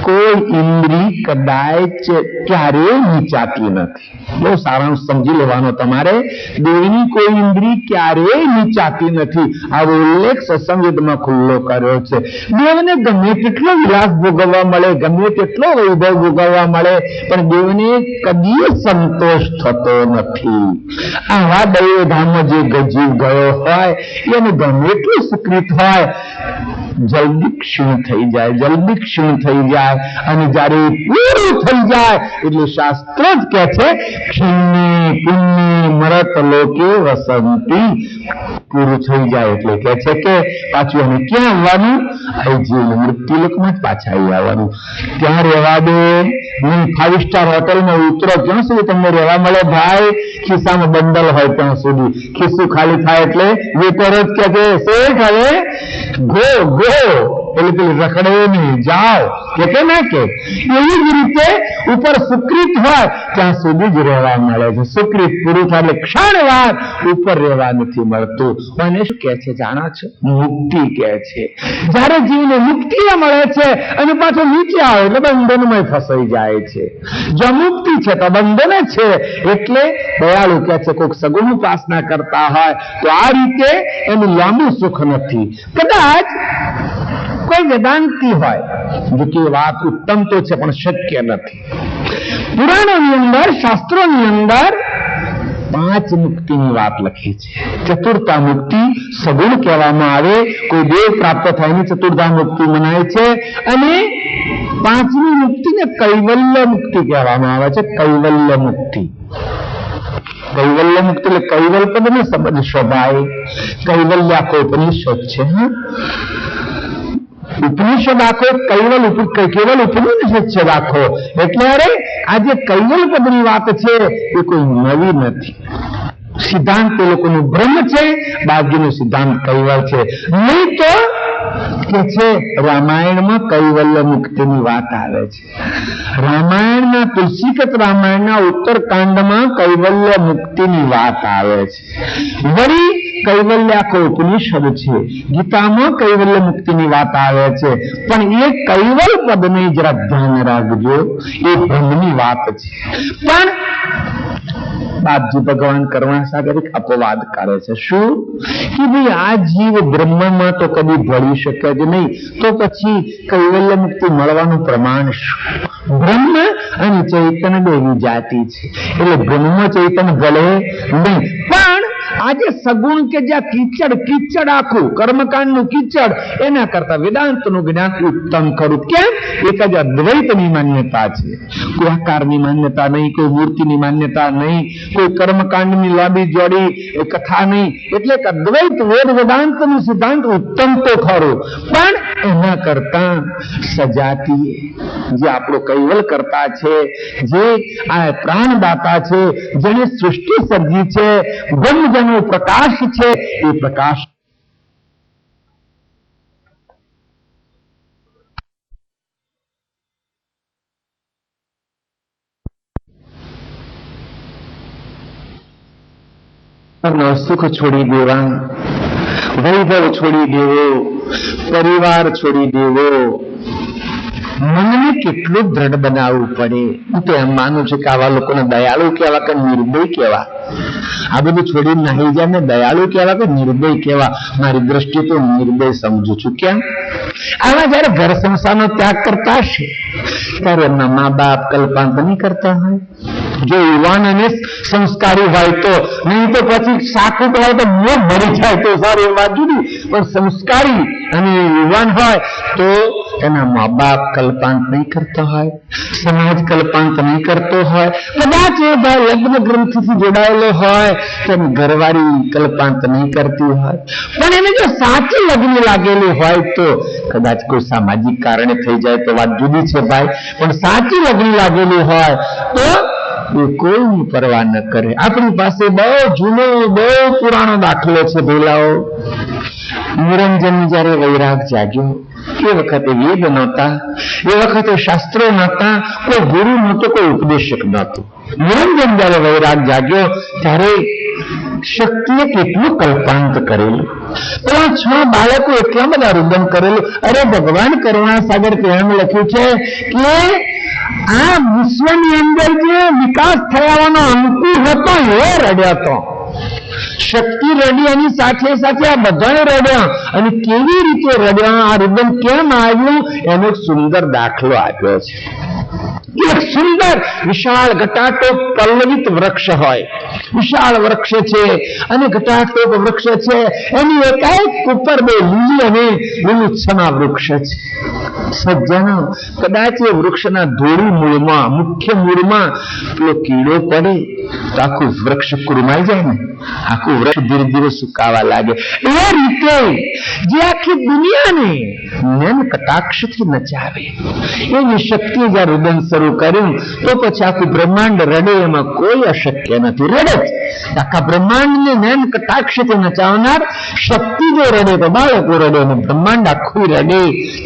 કોઈ ઇન્દ્રિય કદાચ ક્યારેય નીચાતી નથી. બહુ સારાંશ સમજી લેવાનો તમારે. દેવની કોઈ ઇન્દ્રિય ક્યારેય નીચાતી નથી. આવો ઉલ્લેખ સત્સંગમાં ખુલ્લો કર્યો છે. દેવને ગમે તેટલો વિલાસ ભોગવવા મળે, ગમે તેટલો વૈભવ ભોગવવા મળે, પણ દેવને કદી સંતોષ થતો નથી. આવા દૈવ ધામમાં જે જીવ ગયો હોય એને ગમે એટલું સુકૃત હોય, જલ્દી ક્ષીણ થઈ જાય અને જયારે પૂરું થઈ જાય એટલે શાસ્ત્ર જ કહે છે ક્ષીણે પુણ્ય મરત લોકે વસંતી. પૂરું થઈ જાય એટલે કહે છે કે પાછું એને ક્યાં આવવાનું? મૃત્યુલોકમાં જ પાછા આવવાનું. ત્યાં રહેવા દે નહીં. 5 સ્ટાર હોટલમાં ઉતરો ક્યાં સુધી તમને રહેવા મળે ભાઈ? ખિસ્સામાં બંડલ હોય ત્યાં સુધી. ખિસ્સું ખાલી થાય એટલે વેટર જ કહે છે શેઠ હવે ગો એટલે પેલી રખડે નહીં, જાઓ કે ના કે. એવી જ રીતે ઉપર સુકૃત હોય ત્યાં સુધી જ રહેવા મળે છે. સુકૃત પૂરું થાય એટલે ક્ષણવાર ઉપર રહેવા નથી મળતું. અને શું કહે છે જાણો છો? મુક્તિ કહે છે. જયારે જીવને મુક્તિ મળે છે અને પાછો નીચે આવે એટલે બંધનમાં ફસાઈ જાય છે. જો મુક્તિ છે તો બંધન છે. એટલે દયાળુ કહે છે કોઈક સગુણ ઉપાસના કરતા હોય તો આ રીતે એનું લાંબુ સુખ નથી. કદાચ કોઈ વેદાંતિ હોય, જો કે વાત ઉત્તમ તો છે પણ શક્ય નથી. પુરાણોની અંદર, શાસ્ત્રોની અંદર 5 મુક્તિની વાત લખી છે. ચતુર્થા મુક્તિ સગુણ કહેવામાં આવે, કોઈ દેવ પ્રાપ્ત થઈને ચતુર્થા મુક્તિ મનાય છે. અને 5મી મુક્તિને કૈવલ્ય મુક્તિ કહેવામાં આવે છે. કૈવલ્ય મુક્તિ, કૈવલ્ય મુક્તિ એટલે કૈવલ્ય પદને શબ્દ શોભાય. કૈવલ્ય આખો ઉપનિષદ છે. ઉપનિષદ આખો કેવલ ઉપનિષદ છે આખો. એટલે અરે આ જે કૈવલ પદની વાત છે એ કોઈ નવી નથી. સિદ્ધાંત એ લોકોનું બ્રહ્મ છે, બાકીનો સિદ્ધાંત કૈવલ છે. નહીં તો કે છે રામાયણમાં કૈવલ્ય મુક્તિની વાત આવે છે. રામાયણના તુલસીકત રામાયણના ઉત્તરકાંડમાં કૈવલ્ય મુક્તિની વાત આવે છે. વળી કૈવલ્ય આખો ઉપનિષદ છે. ગીતામાં કૈવલ્ય મુક્તિની વાત આવે છે. પણ એ કૈવલ પદને જરા ધ્યાન રાખજો, એ બ્રહ્મની વાત છે. પણ બાપજી ભગવાન કરુણા સાગર એક અપવાદ કરે છે. શું કે ભાઈ આ જીવ બ્રહ્મમાં તો કદી ભળી શકે જ નહીં, તો પછી કૈવલ્ય મુક્તિ મળવાનું પ્રમાણ શું? બ્રહ્મ અને ચૈતન્ય એવી જાતિ છે, એટલે બ્રહ્મ ચૈતન્ય ભલે નહીં. પણ આજે સગુણ કે જ્યાં કીચડ આખું કર્મકાંડનું કીચડ, એના કરતા વેદાંતનું જ્ઞાન ઉત્તમ ખરું. કેમ? એક જ અદ્વૈતની માન્યતા છે, કોઈ આકારની માન્યતા નહીં, કોઈ મૂર્તિની માન્યતા નહીં, કોઈ કર્મકાંડની લાંબી જોડી કથા નહીં. એટલે અદ્વૈત વેદાંતનું સિદ્ધાંત ઉત્તમ તો ખરું, પણ એના કરતા સજાતીય જે આપણો કૈવલ કરતા છે, જે આ પ્રાણદાતા છે, જેને સૃષ્ટિ સર્જી છે, બ્રહ્મ જેનો પ્રકાશ છે, એ પ્રકાશ સુખ છોડી દેવા, વૈભવ છોડી દેવો, પરિવાર છોડી દેવો, મનને કેટલું દ્રઢ બનાવવું પડે. હું તો એમ માનું છું કે આવા લોકોને દયાળુ કહેવા કે નિર્દય કહેવા. આ બધું છોડીને નાહી જાય ને દયાળુ કહેવા કે નિર્દય કહેવા. મારી દ્રષ્ટિએ તો નિર્દય સમજુ છું. કેમ? આવા જયારે ઘર સંસારનો ત્યાગ કરતા હશે ત્યારે એમના મા બાપ કલ્પાંત નહીં કરતા હોય. જો યુવાન અને સંસ્કારી હોય તો, નહીં તો પછી સાકું કહેવાય તો મોં ભરી જાય તો સારું, એ વાત જુદી. પણ સંસ્કારી અને યુવાન હોય તો એના મા બાપ કલ્પાંત નહીં કરતા હોય, સમાજ કલ્પાંત નહીં કરતો હોય. કદાચ એ ભાઈ લગ્ન ગ્રંથિથી જોડાયેલો હોય તો ઘરવાળી કલ્પાંત નહીં કરતી હોય. પણ એને જો સાચી લગ્ન લાગેલું હોય તો કદાચ કોઈ સામાજિક કારણે થઈ જાય તો વાત જુદી છે ભાઈ, પણ સાચી લગ્ન લાગેલું હોય તો એ કોઈની પરવા ન કરે. આપણી પાસે બહુ જૂનો બહુ પુરાણો દાખલો છે ભેલાઓ. નિરંજન જયારે વૈરાગ જાગ્યો એ વખતે વેદ નહોતા, એ વખતે શાસ્ત્રો નહોતા, કોઈ ગુરુ નહોતો, કોઈ ઉપદેશક નહોતું. નિરંજન જયારે વૈરાગ જાગ્યો ત્યારે શક્તિએ કેટલું કલ્પાંત કરેલું. પણ 6 બાળકો એટલા બધા રુદન કરેલું. અરે ભગવાન કરુણા સાગર એમ લખ્યું છે કે આ વિશ્વની અંદર જે વિકાસ થવાનો અંકુર હતો એ રડ્યો હતો. શક્તિ રડી, એની સાથે સાથે આ બધાને રડ્યા. અને કેવી રીતે રડ્યા, આ રુદન કેમ આવ્યું, એનો સુંદર દાખલો આપ્યો છે. એક સુંદર વિશાળ ઘટાટોપ પલ્લવિત વૃક્ષ હોય, વિશાળ વૃક્ષ છે અને ઘટાટોપ વૃક્ષ છે, એની એકાએક ઉપર 2 લીલી અને લીલુંછમા વૃક્ષ છે. સજ્જનો, કદાચ એ વૃક્ષના ધોળી મૂળમાં, મુખ્ય મૂળમાં પેલો કીડો પડે તો આખું વૃક્ષ કુરમાઈ જાય ને, આખું વૃક્ષ ધીરે ધીરે સુકાવા લાગે. એ રીતે જે આખી દુનિયાને નયન કટાક્ષથી નચાવે એવી શક્તિ જ્યાં રુદન શરૂ કર્યું તો પછી આખું બ્રહ્માંડ રડે, એમાં કોઈ અશક્ય નથી. રડે જ. આખા બ્રહ્માંડને નયન કટાક્ષથી નચાવનાર શક્તિ જો રડે તો બાળકો રડે અને બ્રહ્માંડ આખું રડે.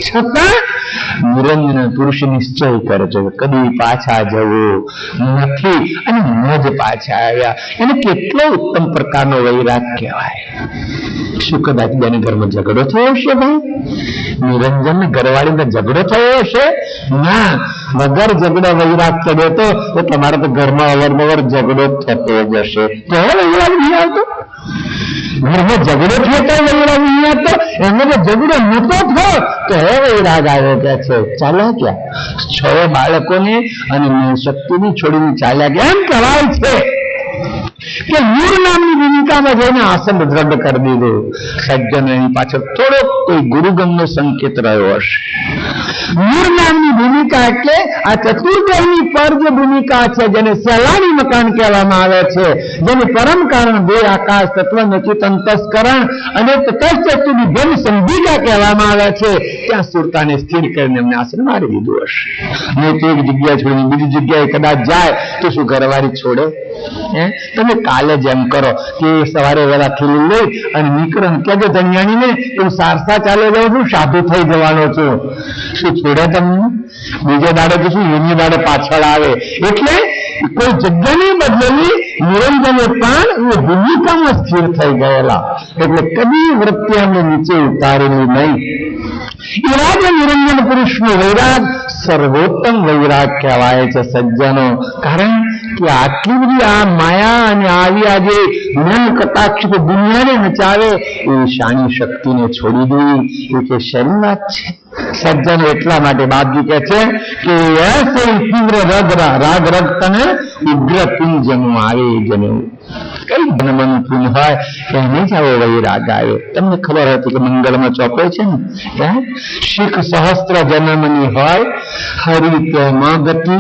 છતાં નિરંજન પુરુષ નિશ્ચય કરે છે કે કદી પાછા જવું નથી અને ન જ પાછા આવ્યા. એને કેટલો ઉત્તમ પ્રકારનો વૈરાગ કહેવાય. શું કદાચ બેને ઘરમાં ઝઘડો થયો હશે ભાઈ? નિરંજન ઘરવાળીને ઝઘડો થયો હશે? ના, વગર ઝઘડા વૈરાગ ચડ્યો તો તમારે તો ઘરમાં અવારનવાર ઝઘડો થતો જ હશે. તો વૈરાગ નહીં આવતો? ઘરમાં ઝઘડો થયો તો વૈરાગ નહીં આવતો? એમને તો ઝઘડો નતો થયો તો વૈરાગ આવ્યો કે છે. ચાલ્યા ગયા 6 બાળકોને અને શક્તિની છોડીને ચાલ્યા ગયા. એમ કહેવાય છે કે મૂળ નામની ભૂમિકામાં જઈને આસન દ્રઢ કરી દીધું. સજ્જન એની પાછળ થોડોક કોઈ ગુરુગમનો સંકેત રહ્યો હશે. મૂળ નામની ભૂમિકા એટલે આ ચતુર્ગ્રહની પર જે ભૂમિકા છે, જેને સહેલાણી મકાન કહેવામાં આવે છે, જેને પરમ કારણ બે આકાશ તત્વ નચિત અંતસ્કરણ અને તટસ્થની ભેદ સંધિકા કહેવામાં આવે છે, ત્યાં સુરતાને સ્થિર કરીને એમને આસન મારી દીધું હશે. નહીં તો એક જગ્યાએ છોડીને બીજી જગ્યાએ કદાચ જાય તો શું ઘરવાળી છોડે? તમે કાલે જ એમ કરો કે સવારે વહેલા ખીલી લઈ અને નીકળો કહેજો ધનિયાણીને હું સારસા ચાલે જાઉં છું, સાધુ થઈ જવાનો છું. શું છોડે તમને? બીજા દાડે તો શું એની દાડે પાછળ આવે. એટલે કોઈ જગ્યાની બદલેલી નિરંજને પણ એ ભૂમિકામાં સ્થિર થઈ ગયેલા, એટલે કદી વૃત્તિ અમને નીચે ઉતારેલી નહીં. એવા જ નિરંજન પુરુષનો વૈરાગ સર્વોત્તમ વૈરાગ કહેવાય છે સજ્જનો. કારણ કે આટલી બધી આ માયા અને આવી આજે મન કટાક્ષ દુનિયાને નચાવે એ શાની શક્તિને છોડી દેવી એ કે શરી વાત છે. સજ્જન એટલા માટે બાપજી કહે છે કે એસે તીવ્ર રાગ રક્તને ઉગ્ર પિંજનું આવે જનું. કઈ જન્મનું પૂન હોય એને જ આવો વૈરાગ આવે. તમને ખબર હતી કે મંગળમાં ચોપડે છે ને, શીખ સહસ્ત્ર જન્મની હોય હરિ તેમાં ગતિ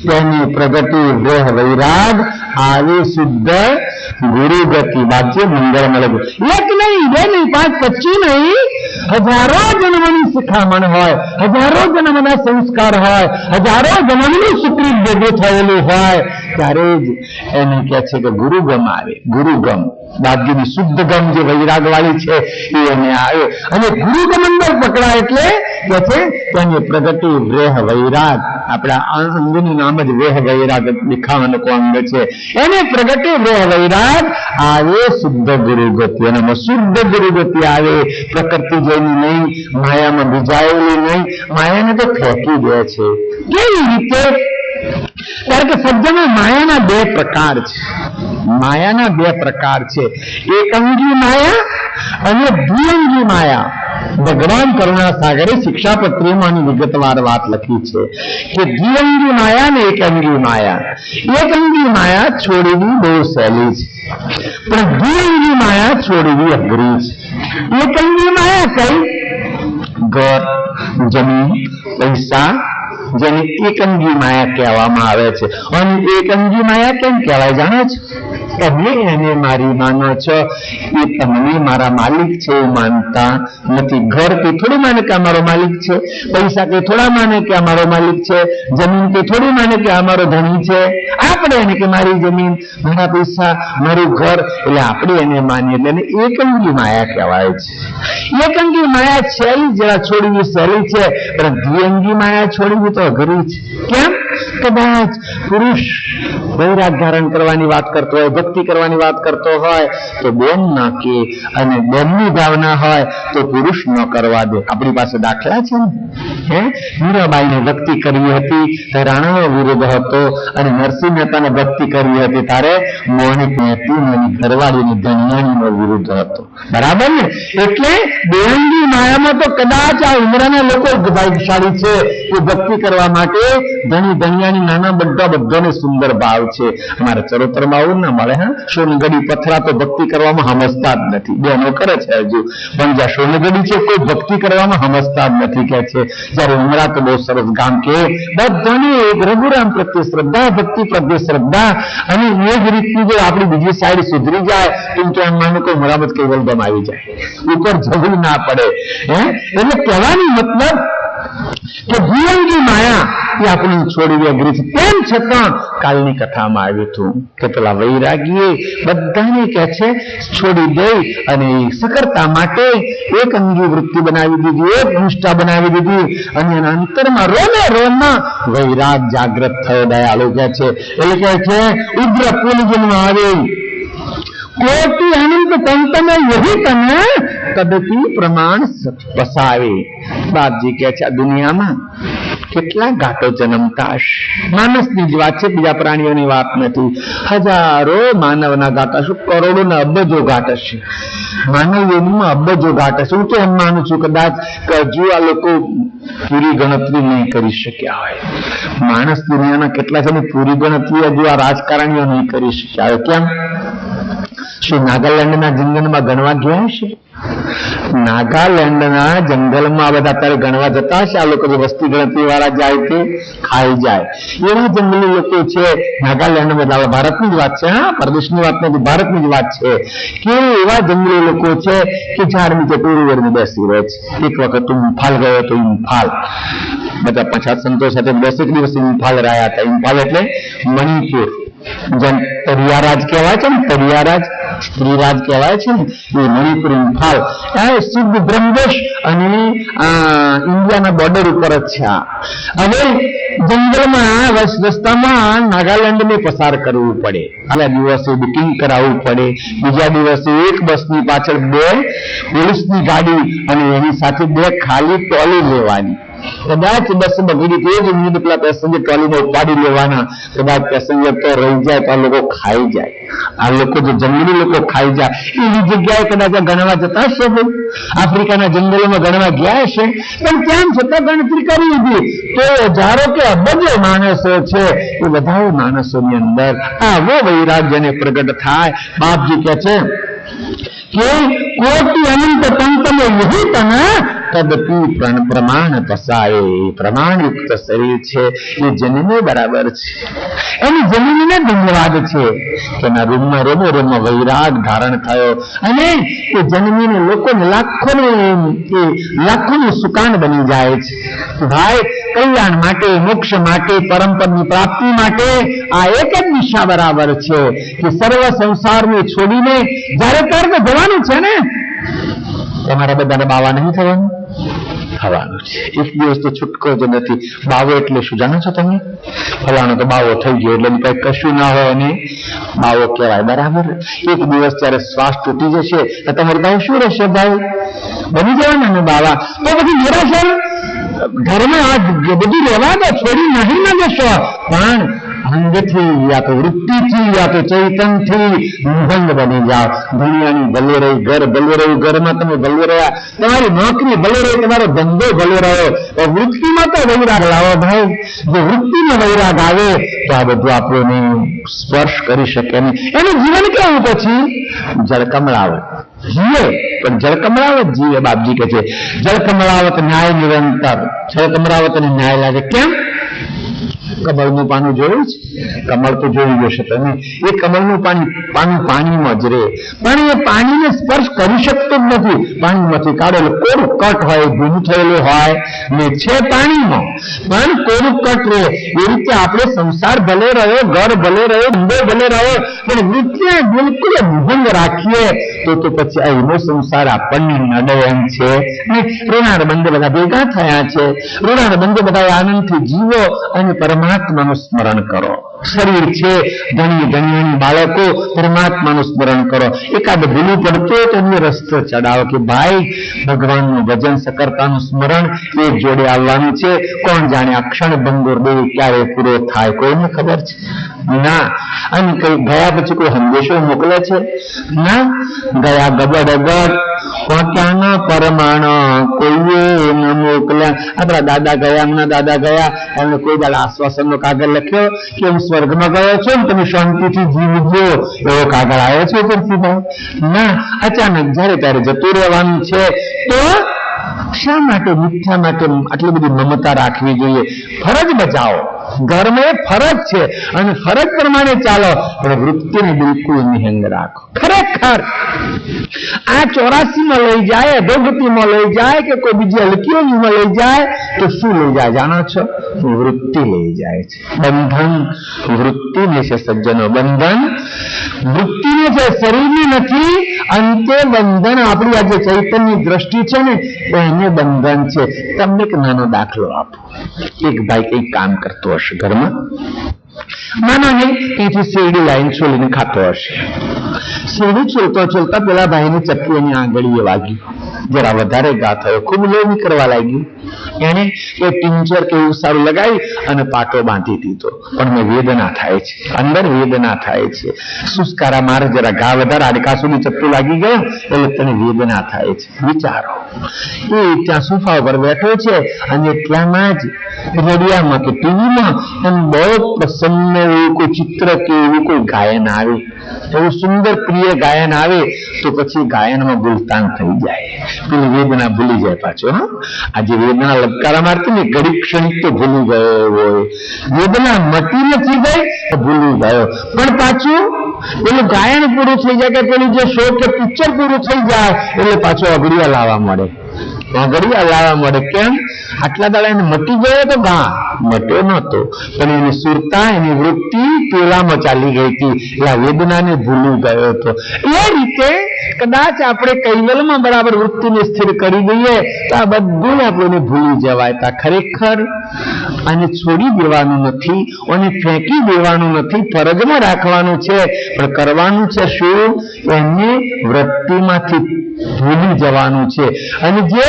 તેની પ્રગતિ દેહ વૈરાગ આવે શુદ્ધ ગુરુ ગતિ. બાપજી મંગળમાં લખ્યું એક નહીં, બે નહીં, 5, 25 નહીં, હજારો જન્મની શિખામણ હોય, હજારો જન્મના સંસ્કાર હોય, હજારો જન્મનું સુકૃત ભેગું થયેલું હોય, ત્યારે જ એને કહે છે કે ગુરુગમ આવે. ગુરુગમ બાપજીની શુદ્ધ ગમ જે વૈરાગ વાળી છે એ એને આવે. અને ગુરુગમ અંદર પકડાય એટલે કે છે તેની પ્રગતિ રેહ વૈરાગ. આપણા અંગનું નામ જ રેહ વૈરાગ દેખાવાનો અંગ છે. એને પ્રગતિ રેહ વૈરાગ આવે શુદ્ધ ગુરુગતિ. એનામાં શુદ્ધ ગુરુગતિ આવે. પ્રકૃતિ જેની નહીં, માયામાં બીજાયેલી નહીં, માયાને તો ફેંકી દે છે. કેવી રીતે? કારણ કે સજ્જનો માયાના બે પ્રકાર છે. માયાના બે પ્રકાર છે, એકંગી માયા અને દ્વિઅંગી માયા. ભગવાન કરુણાસાગરે શિક્ષાપત્રીમાં વિગતવાર વાત લખી છે કે દ્વિઅંગી માયા ને એકંગી માયા. એકંગી માયા છોડવી બહુ સહેલી છે, પણ દ્વિઅંગી માયા છોડવી અઘરી છે. એકંગી માયા કઈ? ઘર, જમીન, પૈસા, જેને એકંગી માયા કહેવામાં આવે છે. અને એકંગી માયા કેમ કહેવાય જાણો છો? તમે એને મારી માનો છો, એ તમને મારા માલિક છે એવું માનતા નથી. ઘર કે થોડું માને કે અમારો માલિક છે, પૈસા કે થોડા માને કે અમારો માલિક છે, જમીન કે થોડી માને કે અમારો ધણી છે. આપણે એને કે મારી જમીન, મારા પૈસા, મારું ઘર, એટલે આપણે એને માનીએ. એટલે એને એકંગી માયા કહેવાય છે. એકંગી માયા સહેલી જરા છોડવી સહેલી છે, પણ દ્વિઅંગી માયા છોડવી તો અઘરી છે. કેમ? કદાચ પુરુષ વૈરાગ ધારણ કરવાની વાત કરતો હોય, ભક્તિ કરવાની વાત કરતો હોય તો બેન ના કે, અને બેનની ભાવના હોય તો પુરુષ ન કરવા દે. આપણી પાસે દાખલા છે ને, મીરાબાઈને ભક્તિ કરવી હતી ત્યારે રાણાનો વિરોધ હતો, અને નરસિંહ મહેતાને ભક્તિ કરવી હતી ત્યારે મોહની એની ઘરવાળીની ધનિયાણીનો વિરોધ હતો. બરાબર ને? એટલે બેંગી માયામાં તો કદાચ આ ઉમરાના લોકો ભાગ્યશાળી છે કે ભક્તિ કરવા માટે ધણી ધનિયાની નાના બધાને સુંદર ભાવ છે. અમારા ચરોતરમાં આવું ના મળે. સોનગઢી પથરા તો ભક્તિ કરવામાં સમજતા જ નથી. બેનો કરે છે હજુ, પણ જ્યાં સોનગઢી છે કોઈ ભક્તિ કરવામાં સમજતા જ નથી કે છે. જયારે ઉમરા તો બહુ સરસ ગામ કે બધાને રઘુરામ પ્રત્યે શ્રદ્ધા, ભક્તિ પ્રત્યે શ્રદ્ધા, અને એ જ રીતની જો આપણી બીજી સાઈડ સુધરી જાય તો એમ માનું કોઈ મરામત કઈ વલદમ આવી જાય, ઉપર જવું ના પડે. એટલે કહેવાની મતલબ કે દ્વિઅંગી માયા એ આપણે છોડવી અઘરી છે. તેમ છતાં કાલની કથામાં આવ્યું હતું કે પેલા વૈરાગીએ બધાને કહે છે છોડી દઈ અને સકરતા માટે એક અંગી વૃત્તિ બનાવી દીધી, એક નિષ્ઠા બનાવી દીધી, અને એના અંતરમાં રોમાં વૈરાગ જાગ્રત થયો. દયાળુ કહે છે, એટલે કહે છે ઉગ્ર પુનજન્મ આવે કોટી અનંત તંતને યહી તને કદપી પ્રમાણ પસાવે. બાપજી કહે છે આ દુનિયામાં કેટલા ઘાટો જન્મતા હશે. માણસની જ વાત છે, બીજા પ્રાણીઓની વાત નથી. હજારો માનવના ઘાટ હશે, કરોડોના અબજો ઘાટ હશે. માનવ યોનિમાં અબજો ઘાટ હશે. હું તો એમ માનું છું કદાચ હજુ આ લોકો પૂરી ગણતરી નહીં કરી શક્યા હોય. માણસ દુનિયાના કેટલા છે પૂરી ગણતરી હજુ આ રાજકારણીઓ નહીં કરી શક્યા હોય. કેમ? શું નાગાલેન્ડના જંગલમાં ગણવા ગયા છે? નાગાલેન્ડના જંગલમાં બધા અત્યારે ગણવા જતા હશે. આ લોકો જે વસ્તી ગણતરી વાળા જાય તે ખાઈ જાય એવા જંગલી લોકો છે નાગાલેન્ડમાં. ભારતની જ વાત છે, હા, પરદેશની વાત નથી, ભારતની જ વાત છે કે એવા જંગલી લોકો છે કે ઝાડ નીચે ટોળું બેસી રહે છે. એક વખત ઇમ્ફાલ ગયો તો ઇમ્ફાલ બધા 50 સંતો સાથે 10 દિવસ ઇમ્ફાલ રહ્યા હતા. ઇમ્ફાલ એટલે મણિપુર, જેમ તરિયારાજ કહેવાય છે ને, તરિયારાજ સ્ત્રીરાજ કહેવાય છે ને, એ મણિપુર ઇમ્ફાલ સિદ્ધ બ્રહ્મદેશ અને ઇન્ડિયાના બોર્ડર ઉપર જ છે. હવે જંગલમાં રસ્તામાં નાગાલેન્ડને પસાર કરવું પડે. આગલા દિવસે બુકિંગ કરાવવું પડે. બીજા દિવસે એક બસની પાછળ 2 પોલીસની ગાડી અને એની સાથે 2 ખાલી ટ્રોલી લેવાની. કદાચ બસ બગડી તે જ ઉમ્મીદ પેલા પેસેન્જર ટ્રોલીમાં ઉપાડી લેવાના. કદાચ પેસેન્જર તો રહી જાય તો આ લોકો ખાઈ જાય. આ લોકો જે જંગલી લોકો ખાઈ જાય એવી જગ્યાએ કદાચ ગણવા જતા હશે. આફ્રિકાના જંગલોમાં ગણવા ગયા હશે, પણ ત્યાં છતાં ગણતરી કરી લીધી તો હજારો કે અબજો માણસો છે. એ બધા માણસોની અંદર આવો વૈરાગ જેને પ્રગટ થાય. બાપજી કે છે કે કોટી અનંત પંતમે વિહિતના તદપી પ્રમાણ પસાય. પ્રમાણયુક્ત શરીર છે એ જમીને બરાબર છે, એની જમીનને ધન્યવાદ છે કે એના રૂમમાં રોમમાં વૈરાગ ધારણ થયો અને એ જન્મીને લોકોને લાખોનું સુકાન બની જાય છે. ભાઈ, કલ્યાણ માટે, મોક્ષ માટે, પરમપદની પ્રાપ્તિ માટે આ એક જ દિશા બરાબર છે કે સર્વ સંસારને છોડીને જયારે ત્યારે જવાનું છે ને, તમારા બધાને બાવા નહીં થવાનું છે. એક દિવસ તો છૂટકો જ નથી. બાવો એટલે શું જાણો છો તમે? ફલાણો તો બાવો થઈ ગયો એટલે કઈ કશું ના હોય અને બાવો કહેવાય, બરાબર? એક દિવસ ત્યારે શ્વાસ તૂટી જશે તો તમારે ભાઈ શું રહેશે? ભાઈ બની જવાના ને બાવા. તો પછી નિરાશા ઘરમાં આ બધું રહેવા દો, છોડી નહીં ના જશો, પણ અંગથી યા તો વૃત્તિથી યા તો ચૈતનથી નિભંગ બની જાઓ. દુનિયાની ભલે રહી, ઘર ભલે રહ્યું, ઘરમાં તમે ભલે રહ્યા, તમારી નોકરી ભલે રહી, તમારો ધંધો ભલે રહ્યો, વૃત્તિમાં તો વૈરાગ લાવો ભાઈ. જો વૃત્તિમાં વૈરાગ આવે તો આ બધું આપણને સ્પર્શ કરી શકે નહીં. એનું જીવન કેવું પછી? જળકમળાવત જીવે, પણ જળકમળાવત જીવે. બાપજી કે છે જળકમળાવત ન્યાય નિરંતર. જળકમળાવત અને ન્યાય લાગે. કેમ? કમળનું પાનું જોયું છે? કમળ તો જોયું જશે તમે. એ કમળનું પાનું પાણીમાં જ રહે, પણ એ પાણીને સ્પર્શ કરી શકતું જ નથી. પાણીમાંથી કાઢેલું કોરું કટ હોય, ભૂનું થયેલું હોય ને છે પાણીમાં, પણ કોરું કટ રહે. એ રીતે આપણે સંસાર ભલે રહ્યો, ઘર ભલે રહ્યો, ધંધો ભલે રહ્યો, પણ વૃત્તિને બિલકુલ નિભંગ રાખીએ તો પછી આ એનો સંસાર આપણને નડે એમ છે. ઋણાર બંધ બધા ભેગા થયા છે. ઋણાર બંધ બધા આનંદથી જીવો અને પરમાત્માનું સ્મરણ કરો. શરીર છે, ધણી બાળકો, પરમાત્માનું સ્મરણ કરો. એકાદ ભૂલું પડતું હોય તો એમને રસ્તો ચડાવો કે ભાઈ ભગવાનનું ભજન, સકર્તાનું સ્મરણ એક જોડે આવવાનું છે. કોણ જાણે આ ક્ષણ ભંગુર દેવ ક્યારે પૂરો થાય, કોઈને ખબર છે ના. અને કઈ ગયા પછી કોઈ સંદેશો મોકલે છે ના. ગયા ગબડગડ પોતાના પરમાણ કોઈએ ન મોકલ્યા. આપણા દાદા ગયા, હમણાં દાદા ગયા, એમને કોઈ દાડા આશ્વાસનનો કાગળ લખ્યો કે હું સ્વર્ગમાં ગયો છો ને તમે શાંતિથી જીવજો, એવો કાગળ આવ્યો છે ઉપરથી ભાઈ? ના. અચાનક જયારે ત્યારે જતું રહેવાનું છે. તો શા માટે મિથ્યા માટે આટલી બધી મમતા રાખવી જોઈએ? ફરજ બજાવો. ઘરમાં ફરજ છે અને ફરજ પ્રમાણે ચાલો, પણ વૃત્તિને બિલકુલ નિહંગ રાખો. ખરેખર આ 84માં લઈ જાય, અધોગતિમાં લઈ જાય કે કોઈ બીજી હલકીઓમાં લઈ જાય તો શું લઈ જાય જાણો છો? વૃત્તિ લઈ જાય છે. બંધન વૃત્તિને છે સજ્જનો, બંધન વૃત્તિને છે, શરીરની નથી. અંતે બંધન આપણી આ જે ચૈતન્યની દ્રષ્ટિ છે ને એને બંધન છે. તમને એક નાનો દાખલો આપો. એક ભાઈ કઈ કામ કરતો હશે ઘરમાં, માનો નહીં ત્યાંથી શેરડી લાઈન છોલીને ખાતો હશે. શેરડી છોલતા પેલા ભાઈની ચક્કી એની આંગળીએ વાગ્યું, જરા વધારે ઘા થયો, ખૂબ લોહી કરવા લાગ્યું. એને એ ટિંચર કે એવું સારું લગાવી અને પાટો બાંધી દીધો, પણ વેદના થાય છે, અંદર વેદના થાય છે. સુસ્કારા મારે જરા ઘા વધારે હાડકા સુધી ચપ્પુ લાગી ગયો એટલે તને વેદના થાય છે. વિચારો, એ ત્યાં સોફા ઉપર બેઠો છે અને એટલામાં જ રેડિયામાં કે ટીવીમાં એમ બહુ પ્રસન્ન એવું કોઈ ચિત્ર કે એવું કોઈ ગાયન આવે. એવું સુંદર પ્રિય ગાયન આવે તો પછી ગાયનમાં ગુલતાન થઈ જાય, પેલી વેદના ભૂલી જાય પાછો. આજે વેદના લબકારા મારતી ને ઘડી ક્ષણિક તો ભૂલી ગયો હોય, વેદના મટી નથી ગઈ તો ભૂલી ગયો, પણ પાછું પેલું ગાયન પૂરું થઈ જાય કે પેલું જે શો કે પિક્ચર પૂરું થઈ જાય એટલે પાછો અઘડિયા લાવવા મળે, અઘડિયા લાવવા મળે. કેમ? આટલા દાડા એને મટી ગયો તો ગા મટ્યો નતો, પણ એની સુરતા એની વૃત્તિ પેલામાં ચાલી ગઈ હતી એટલે વેદનાને ભૂલી ગયો હતો. એ રીતે કદાચ આપણે કૈવલમાં બરાબર વૃત્તિને સ્થિર કરી દઈએ તો આ બધું આપણને ભૂલી જવાય. ખરેખર આને છોડી દેવાનું નથી અને ફેંકી દેવાનું નથી, ફરજમાં રાખવાનું છે, પણ કરવાનું છે શું? એને વૃત્તિમાંથી ભૂલી જવાનું છે, અને જે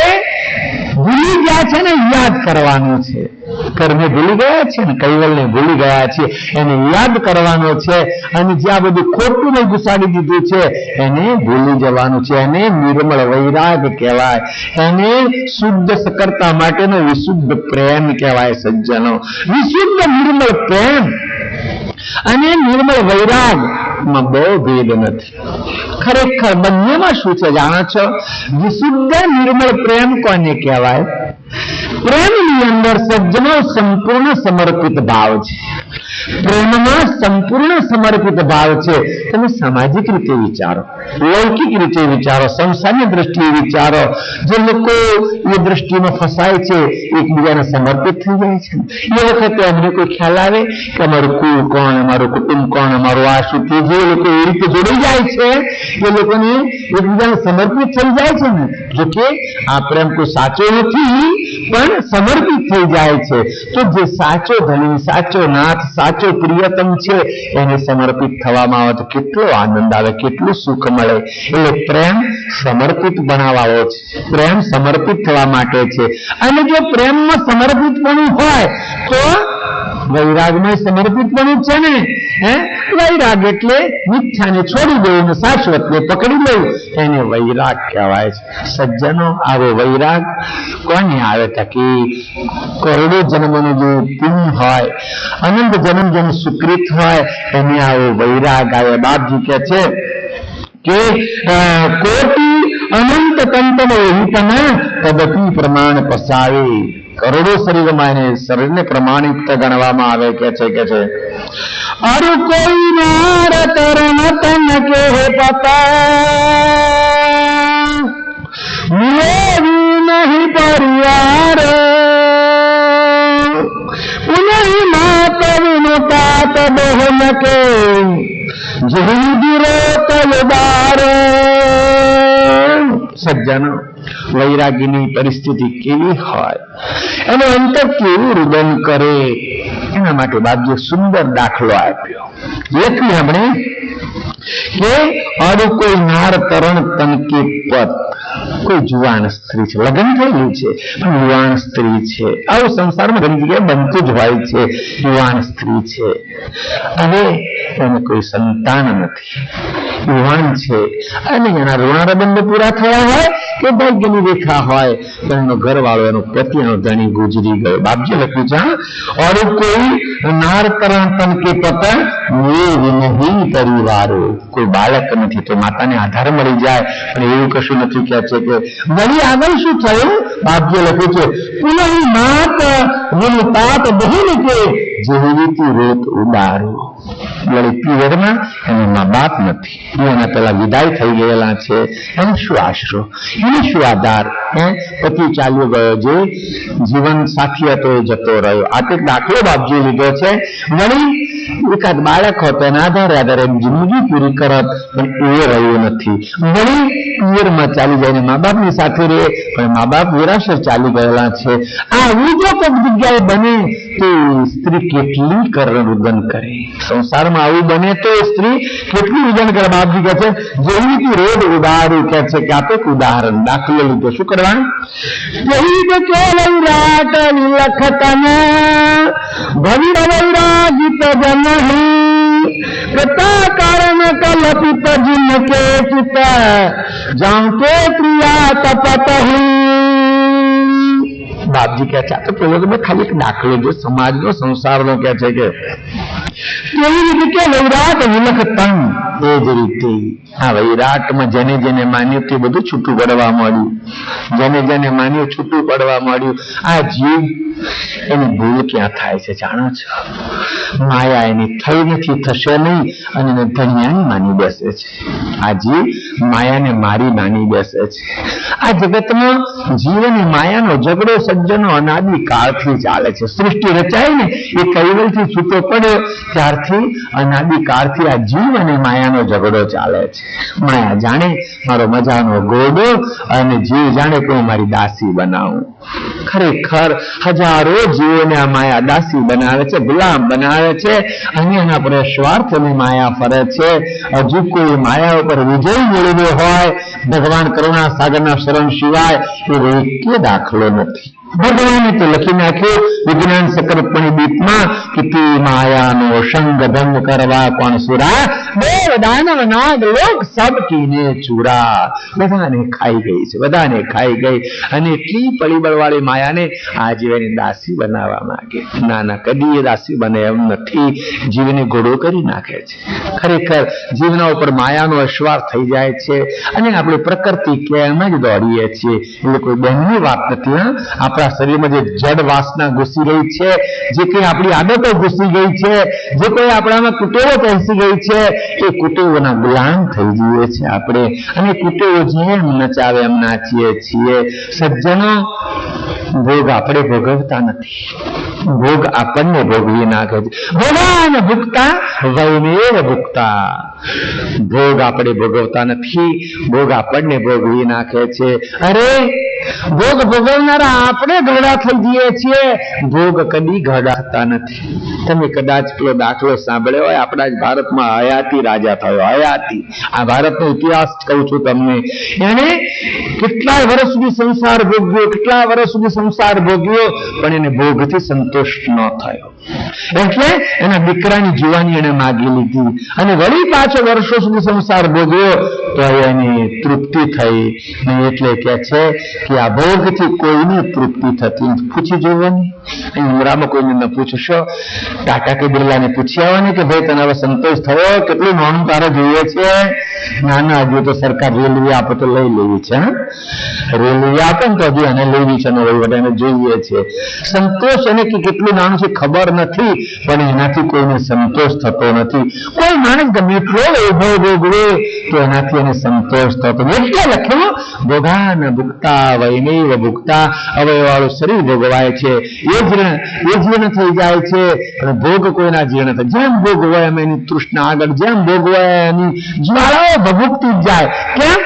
ભૂલી ગયા છે ને યાદ કરવાનું છે. કર્મે ભૂલી ગયા છે ને કૈવલને ભૂલી ગયા છે, એને યાદ કરવાનો છે, અને જ્યાં બધું ખોટું ને ઘુસાડી દીધું છે એને ભૂલી જવાનું છે. એને નિર્મળ વૈરાગ કહેવાય, એને શુદ્ધ સકરતા માટેનો વિશુદ્ધ પ્રેમ કહેવાય. સજ્જનો, વિશુદ્ધ નિર્મળ પ્રેમ અને નિર્મળ વૈરાગ માં બહુ ભેદ નથી. ખરેખર બંનેમાં શું છે જાણો છો? વિશુદ્ધ નિર્મળ પ્રેમ કોને કહેવાય? પ્રેમની અંદર સજ્જનો સંપૂર્ણ સમર્પિત ભાવ છે. પ્રેમમાં સંપૂર્ણ સમર્પિત ભાવ છે. તમે સામાજિક રીતે વિચારો, લૌકિક રીતે વિચારો, સંસારની દ્રષ્ટિએ વિચારો. જે લોકો એ દ્રષ્ટિમાં ફસાય છે, એકબીજાને સમર્પિત થઈ જાય છે, એ વખતે અમને કોઈ ખ્યાલ આવે કે અમારું કુળ કોણ, અમારું કુટુંબ કોણ, અમારું આ શું, તે જે લોકો એ રીતે જોડાઈ જાય છે એ લોકોને એકબીજાને સમર્પિત થઈ જાય છે ને. જોકે આ પ્રેમ કોઈ સાચો નથી, પણ સમર્પિત થઈ જાય છે. તો જે સાચો ધણી, સાચો નાથ, સાચો પ્રિયતમ છે એને સમર્પિત થવામાં આવે તો કેટલો આનંદ આવે, કેટલું સુખ મળે. એટલે પ્રેમ સમર્પિત બનાવવાનો છે, પ્રેમ સમર્પિત થવા માટે છે. અને જો પ્રેમમાં સમર્પિતપણું હોય તો વૈરાગમાં સમર્પિતપણું છે ને. વૈરાગ એટલે મિથ્યાને છોડી દેવું ને શાશ્વતને પકડી લેવું, એને વૈરાગ કહેવાય છે. સજ્જનો, આવો વૈરાગ કોને આવે? કે કરોડો જન્મનો જે પુણ્ય હોય, અનંત જન્મ જેનું સુકૃત હોય એને આવો વૈરાગ આવે. બાપજી કહે છે કે કોટી અનંત તંતમ એહિતના તદપી પ્રમાણ પસાવે. કરોડો શરીરમાં એને શરીરને પ્રમાણિત ગણવામાં આવે. કે છે અર કોઈ નાર તરણ તન કે પતા મિલેવી નહીં પરિવાર પુનઃ માત વિનુતા બહન કે જહુદિરો તલદાર. સજ્જનો, વૈરાગીની પરિસ્થિતિ કેવી હોય, એનો અંતર કેવું રુદન કરે, એના માટે બાપજીએ સુંદર દાખલો આપ્યો. જેથી આપણે કે અરુ કોઈ નાર તરણ તનકે પત, કોઈ જુવાન સ્ત્રી છે, લગ્ન થયેલું છે પણ યુવાન સ્ત્રી છે. આવું સંસારમાં ઘણી જગ્યાએ બનતું જ હોય છે. યુવાન સ્ત્રી છે અને એને કોઈ સંતાન નથી, યુવાન છે, અને એના ઋણારબંધ પૂરા થયા હોય કે ભાગ્યની રેખા હોય તો એનો ઘરવાળો, એનો પતિ, એનો ધણી ગુજરી ગયો. બાપજી લખ્યું છે અરુ કોઈ નાર તરણ તનકે પત નહીં પરિવારો, કોઈ બાળક નથી તો માતાને આધાર મળી જાય, પણ એવું કશું નથી. કે છે કે વળી આગળ શું થયું? બાપજીએ લખ્યું છે પુનઃ માત વિનુતાત બહુન કે જેવી રોત ઉદારો. વળી પિયરમાં એના મા બાપ નથી, એના પેલા વિદાય થઈ ગયેલા છે, એને શું આશરો, એને શું આધાર? પતિ ચાલ્યો ગયો, જે જીવન સાથી હતો એ જતો રહ્યો. આ તો દાખલો બાપજીએ લીધો છે. વળી એકાદ બાળક હોત એના આધારે જિંદગી પૂરી કરત, પણ એ રહ્યું નથી. વળી પિયરમાં ચાલી જાય, મા બાપની સાથે રહે, પણ મા બાપ વિરાસર ચાલી ગયેલા છે. આવું જો કોઈક જગ્યાએ બને તો સ્ત્રી કેટલી રુદન કરે. સંસારમાં આવું બને તો સ્ત્રી કેટલું રુદન કરે. બાપજી કહે છે જેવી રોડ ઉદાહરણ કહે છે કે આપે ઉદાહરણ દાખલો લીધો. શું કરવાનું? ભવિર વૈરાગિત જનહી કથા કારણ કલપિત જિન કે ચિત જાઉં કે પ્રિયા તપતહી. બાપજી કહે છે આ તો પેલો તમે ખાલી એક દાખલો જો સમાજનો સંસારનો કહે છે કે એવી રીતે કે વૈરાટ વિલખ તંગ એ જ રીતે આ વૈરાટમાં જેને જેને માન્યું તે બધું છૂટું પડવા મળ્યું, જેને જેને માન્યું છૂટું પડવા મળ્યું. આ જીવ એની ભૂલ ક્યાં થાય છે જાણો છો? માયા એની થઈ નથી, થશે નહીં અને એને ધન્યાની માની બેસે છે. આ જીવ માયાને મારી માની બેસે છે. આ જગતમાં જીવ અને માયાનો ઝઘડો સજ્જનો અનાદિ કાળથી ચાલે છે. સૃષ્ટિ રચાય ને એ કૈવલથી છૂટો પડ્યો ત્યારથી અનાદિ કાળથી આ જીવ અને માયાનો ઝઘડો ચાલે છે. માયા જાણે મારો મજાનો ગોડો અને જીવ જાણે કોઈ મારી દાસી બનાવું. ખરેખર હજારો જીવોને આ માયા દાસી બનાવે છે, ગુલામ બનાવે છે અને એના પર સ્વાર્થની માયા ફરે છે. હજુ કોઈ માયા ઉપર વિજય મેળવ્યો હોય ભગવાન કરુણા સાગરના શરણ સિવાય એવો એક દાખલો નથી. ભગવાને તો લખી નાખ્યું વિજ્ઞાન સકરપણી દીપમાં કે તે માયાનો સંગ ભંગ કરવા કોણ સુરા, દેવ દાનવ નાગ લોક સબ કીને ચૂરા. બધાને ખાઈ ગઈ છે, બધાને ખાઈ ગઈ અને એટલી પરિબળ વાળી માયાને આ જીવની દાસી બનાવવા માંગે. ના ના, કદી એ દાસી બને એમ નથી. જીવને ઘોડો કરી નાખે છે. ખરેખર જીવના ઉપર માયાનો અશ્વાર થઈ જાય છે અને આપણે પ્રકૃતિ કેમ જ દોડીએ છીએ. એટલે કોઈ બહેનની વાત નથી. આપણા શરીરમાં જે જડ વાસના ઘૂસી ગઈ છે, જે કઈ આપણી આદતો ઘૂસી ગઈ છે, જે કોઈ આપણામાં કુટેવો બેસી ગઈ છે, એ કુટેવોના ગુલામ થઈ જઈએ છીએ આપણે અને કુટેવો જેમ નચાવે એમ નાચીએ છીએ. સજ્જનો, ભોગ આપણે ભોગવતા નથી, ભોગ આપણને ભોગવી નાખે છે. ભગવાન ભુક્તા વૈમેવ ભુક્તા. ભોગ આપણે ભોગવતા નથી, ભોગ આપણને ભોગવી નાખે છે. અરે ભોગ ભોગવનારા આપણે ઘરડા થઈ જઈએ છીએ, ભોગ કદી ઘડાતા નથી. તમે કદાચ પેલો દાખલો સાંભળ્યો હોય, આપણા જ ભારતમાં હયાતી રાજા થયો. હયાતી, આ ભારતનો ઇતિહાસ કહું છું તમને. એને કેટલાય વર્ષ સુધી સંસાર ભોગવ્યો, કેટલા વર્ષ સુધી સંસાર ભોગવ્યો, પણ એને ભોગથી સંતોષ ન થયો. એટલે એના દીકરાની જુવાની એને માગી લીધી અને વળી પાછો વર્ષો સુધી સંસાર ભોગવ્યો તો એની તૃપ્તિ થઈ નહીં. એટલે કે છે કે આ ભોગથી કોઈની તૃપ્તિ થતી. પૂછી જોવાની, અહીં ઉમરામાં કોઈને ન પૂછશો, ટાટા કે બિરલાને પૂછી આવવાની કે ભાઈ તને હવે સંતોષ થયો, કેટલું નાનું તારે જોઈએ છે? ના ના, હજુ તો સરકાર રેલવે આપે તો લઈ લેવી છે. રેલવે આપે ને તો હજુ એને લેવી છે, વહીવટ એને જોઈએ છે. સંતોષ એને કે કેટલું નાનું છે ખબર નથી, પણ એનાથી કોઈને સંતોષ થતો નથી. કોઈ માણસ ગમે એટલો વૈભવ ભોગવે તો એનાથી એને સંતોષ થતો નથી. એટલે લખ્યું ભોગાન ભુક્તા વૈનૈવ ભુક્તા. અવયવાળું શરીર ભોગવાય છે, એ જીર્ણ થઈ જાય છે, પણ ભોગ કોઈના જીર્ણ થાય. જેમ ભોગ હોય એમ એની તૃષ્ણા આગળ, જેમ ભોગ હોય એની જ્વાળાઓ ભભૂકતી જ જાય. કેમ?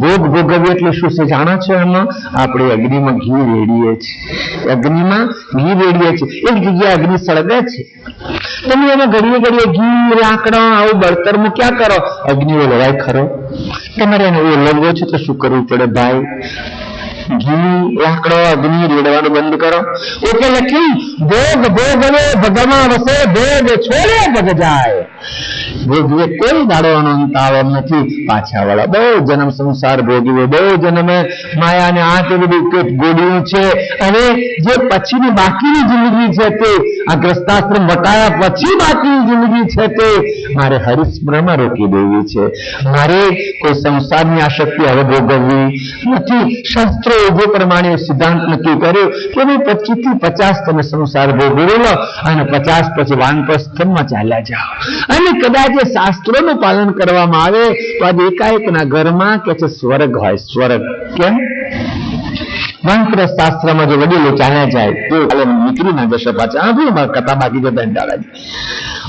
ભોગ ભોગવીએ એટલે શું છે જાણો છો? એમાં આપણે અગ્નિમાં ઘી રેડીએ છીએ, અગ્નિમાં ઘી રેડીએ છીએ. એક જગ્યાએ અગ્નિ સળગે છે, તમે એમાં ઘડીએ ઘડીએ ઘી લાકડો આવું બળતર મૂક્યા કરો, અગ્નિ ઓલવાય ખરો? તમારે એને ઓલવવો છે તો શું કરવું પડે ભાઈ? ઘી લાકડો અગ્નિ રેડવાનું બંધ કરો. એટલે લખ્યું ભોગ ભોગવે ભગમાં વસે, ભોગ છોડે ભગ જાય. ભોગવે કોઈ દાડવાનો અંત આવે એમ નથી. પાછા વાળા બહુ જન્મ સંસાર ભોગવ્યો, બહુ જન્મે માયાને આ તે બધું પેટ ગોળ્યું છે અને જે પછીની બાકીની જિંદગી છે તે આ ગ્રસ્તાશ્રમ વટાયા પછી બાકીની જિંદગી છે તે મારે હરિસ્મરણમાં રોકી દેવી છે. મારે કોઈ સંસારની આસક્તિ હવે ભોગવવી નથી. શાસ્ત્રો જે પ્રમાણે સિદ્ધાંત નક્કી કર્યો કે ભાઈ 25 થી 50 તમે સંસાર ભોગવી લો અને 50 પછી વાનપ્રસ્થમાં ચાલ્યા જાઓ. અને કદાચ એ શાસ્ત્રોનું પાલન કરવામાં આવે તો આજે એકાએકના ઘરમાં કે છે સ્વર્ગ હોય. સ્વર્ગ કેમ? વાનપ્રસ્થ શાસ્ત્રમાં જો વડીલો ચાલ્યા જાય તો નીકળી ના જશે પાછા. કથા બાકી જતા દાદાજી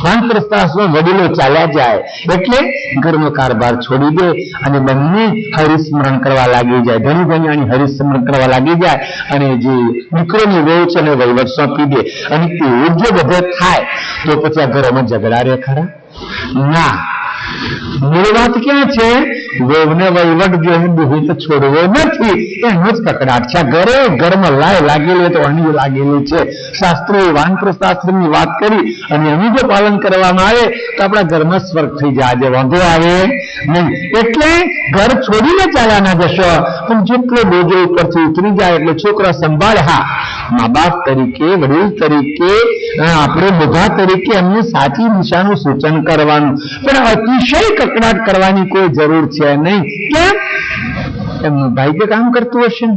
વાનપ્રસ્થ આશ્રમ વડીલો ચાલ્યા જાય એટલે ઘરનો કારભાર છોડી દે અને બંને હરિસ્મરણ કરવા લાગી જાય. ઘણી ઘણી હરિસ્મરણ કરવા લાગી જાય અને જે દીકરોની વહુ છે એને વહીવટ સોંપી દે. અને એવું જો બધે થાય તો પછી આ ઘરોમાં ઝઘડા રે ખરા? ના. મૂળ વાત ક્યાં છે? વહુને વહીવટ જો દુહિત છોડવો નથી, એનો જ કકડાટ છે. ઘરમાં લાય લાગેલી તો અણી લાગેલી છે. શાસ્ત્રોએ વાનપ્રસ્થાશ્રમની વાત કરી અને એનું જો પાલન કરવામાં આવે તો આપણા ઘરમાં સ્વર્ગ થઈ જાય. આજે વાંધો આવે નહીં. એટલે ઘર છોડીને ચાલ્યા ના જશો, પણ જેટલો બોજો ઉપરથી ઉતરી જાય એટલે છોકરા સંભાળે. હા, મા બાપ તરીકે, વડીલ તરીકે, આપણે બધા તરીકે એમને સાચી દિશાનું સૂચન કરવાનું, પણ અતિશય કકડાટ કરવાની કોઈ જરૂર છે નહીં. કેમ? એમનું ભાગ્ય કામ કરતું હશે ને,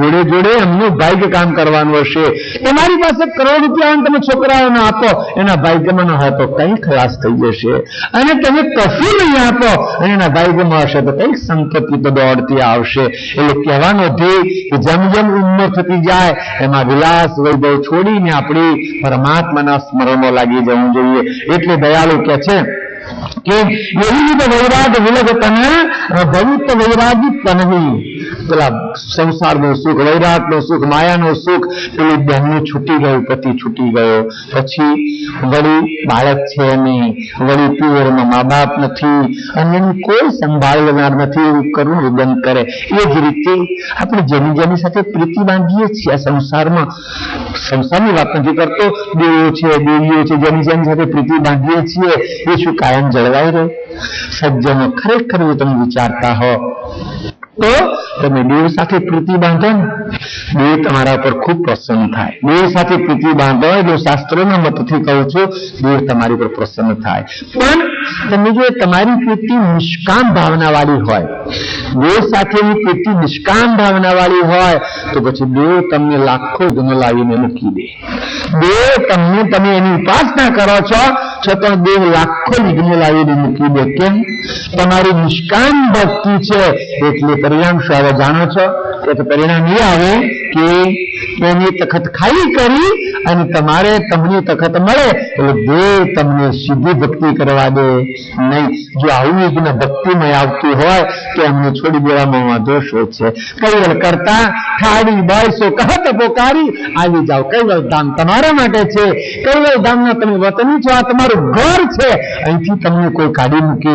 જોડે જોડે એમનું ભાગ્ય કામ કરવાનું હશે. તમારી પાસે કરોડ રૂપિયા તમે છોકરાઓને આપો, એના ભાગ્યમાં ન હોય તો કઈ ખલાસ થઈ જશે. અને તમે કશું નહીં આપો અને એના ભાગ્યમાં હશે તો કઈક સંપત્તિ તો દોડતી આવશે. એટલે કહેવાનો ધ્યેય જેમ જેમ ઉંમર થતી જાય એમાં વિલાસ વૈભવ છોડીને આપણી પરમાત્માના સ્મરણમાં લાગી જવું જોઈએ. એટલે દયાળુ કે છે કે એવી વૈરાગ વિલગ તને ભવિત વૈરાગી તનવી. પેલા સંસારનું સુખ, વૈરાગનું સુખ, માયાનું સુખ પેલી બહેનનું છૂટી ગયું, પતિ છૂટી ગયો, પછી વળી બાળક છે નહીં, વળી પિયરમાં મા બાપ નથી અને એની કોઈ સંભાળનાર નથી, એવું કરવું રુદન કરે. એ જ રીતે આપણે જેની જેની સાથે પ્રીતિ બાંધીએ છીએ આ સંસારમાં, સંસારની વાત નથી કરતો, દેવો છે, દેવીઓ છે, જેની જેની સાથે પ્રીતિ બાંધીએ છીએ એ શું કાયમ જળવાઈ રહે? સજ્જનો ખરેખર તમે વિચારતા હો તો તમે દેવ સાથે પ્રીતિ બાંધો ને, દેવ તમારા ઉપર ખૂબ પ્રસન્ન થાય. દેવ સાથે પ્રીતિ બાંધો, જો શાસ્ત્રોના મતથી કહું છું, દેવ તમારી ઉપર પ્રસન્ન થાય. પણ તમે જો તમારી પ્રીતિ નિષ્કામ ભાવના વાળી હોય, દેવ સાથેની પ્રીતિ નિષ્કામ ભાવના વાળી હોય તો પછી દેવ તમને લાખો ગુનો લાવીને મૂકી દે. દેવ તમને, તમે એની ઉપાસના કરો છો છતાં દેવ લાખો વિઘ્નો લાવીને મૂકી દે. કેમ? તમારી નિષ્કામ ભક્તિ છે. એટલે પરિણામ શું આવે જાણો છો? કે પરિણામ એ આવે કે એની તખત ખાલી કરી અને તમારે તમને તખત મળે એટલે દેવ તમને સીધી ભક્તિ કરવા દે નહીં. જો આવું વિઘ્ન ભક્તિમય આવતું હોય તો એમને છોડી દેવામાં વાંધો શું છે? કૈવલ કરતા ઠાડી બાયસો કહત પોકારી આવી જાઓ. કૈવલ ધામ તમારા માટે છે. કૈવલ ધામના તમે વતની છો, આ તમારું ઘર છે. અહીંથી તમને કોઈ કાઢી મૂકે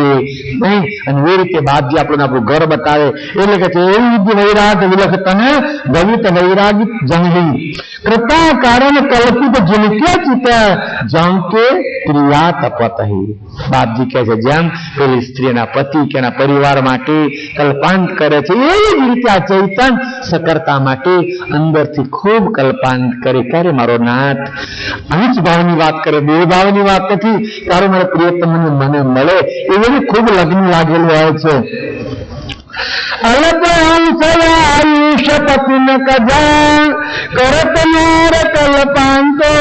નહીં. અને એ રીતે બાપજી આપણું ઘર બતાવે. એટલે કે છે એવી વૈરાગ વિલખ તને ભવિત વૈરાગી જંગલી કૃપા કારણ કલ્પિત ઝુલકે ચિત જાણકે પ્રિયા તપતહી. બાપજી કહે છે જેમ પેલી સ્ત્રીના પતિ કે એના પરિવાર માટે કલ્પાંત કરે છે એવી જ રીતે આ ચૈતન સકરતા માટે અંદરથી ખૂબ કલ્પાંત કરે. ક્યારે મારો નાથ અંશ ભાવની વાત કરે, દેહ ભાવની વાત નથી. ત્યારે મારો પ્રિયતમ મને મળે એવી ખૂબ લગ્ન લાગેલું હોય છે. અલપ આયુષ પતિન કજા કરત નાર કલ્પાંતો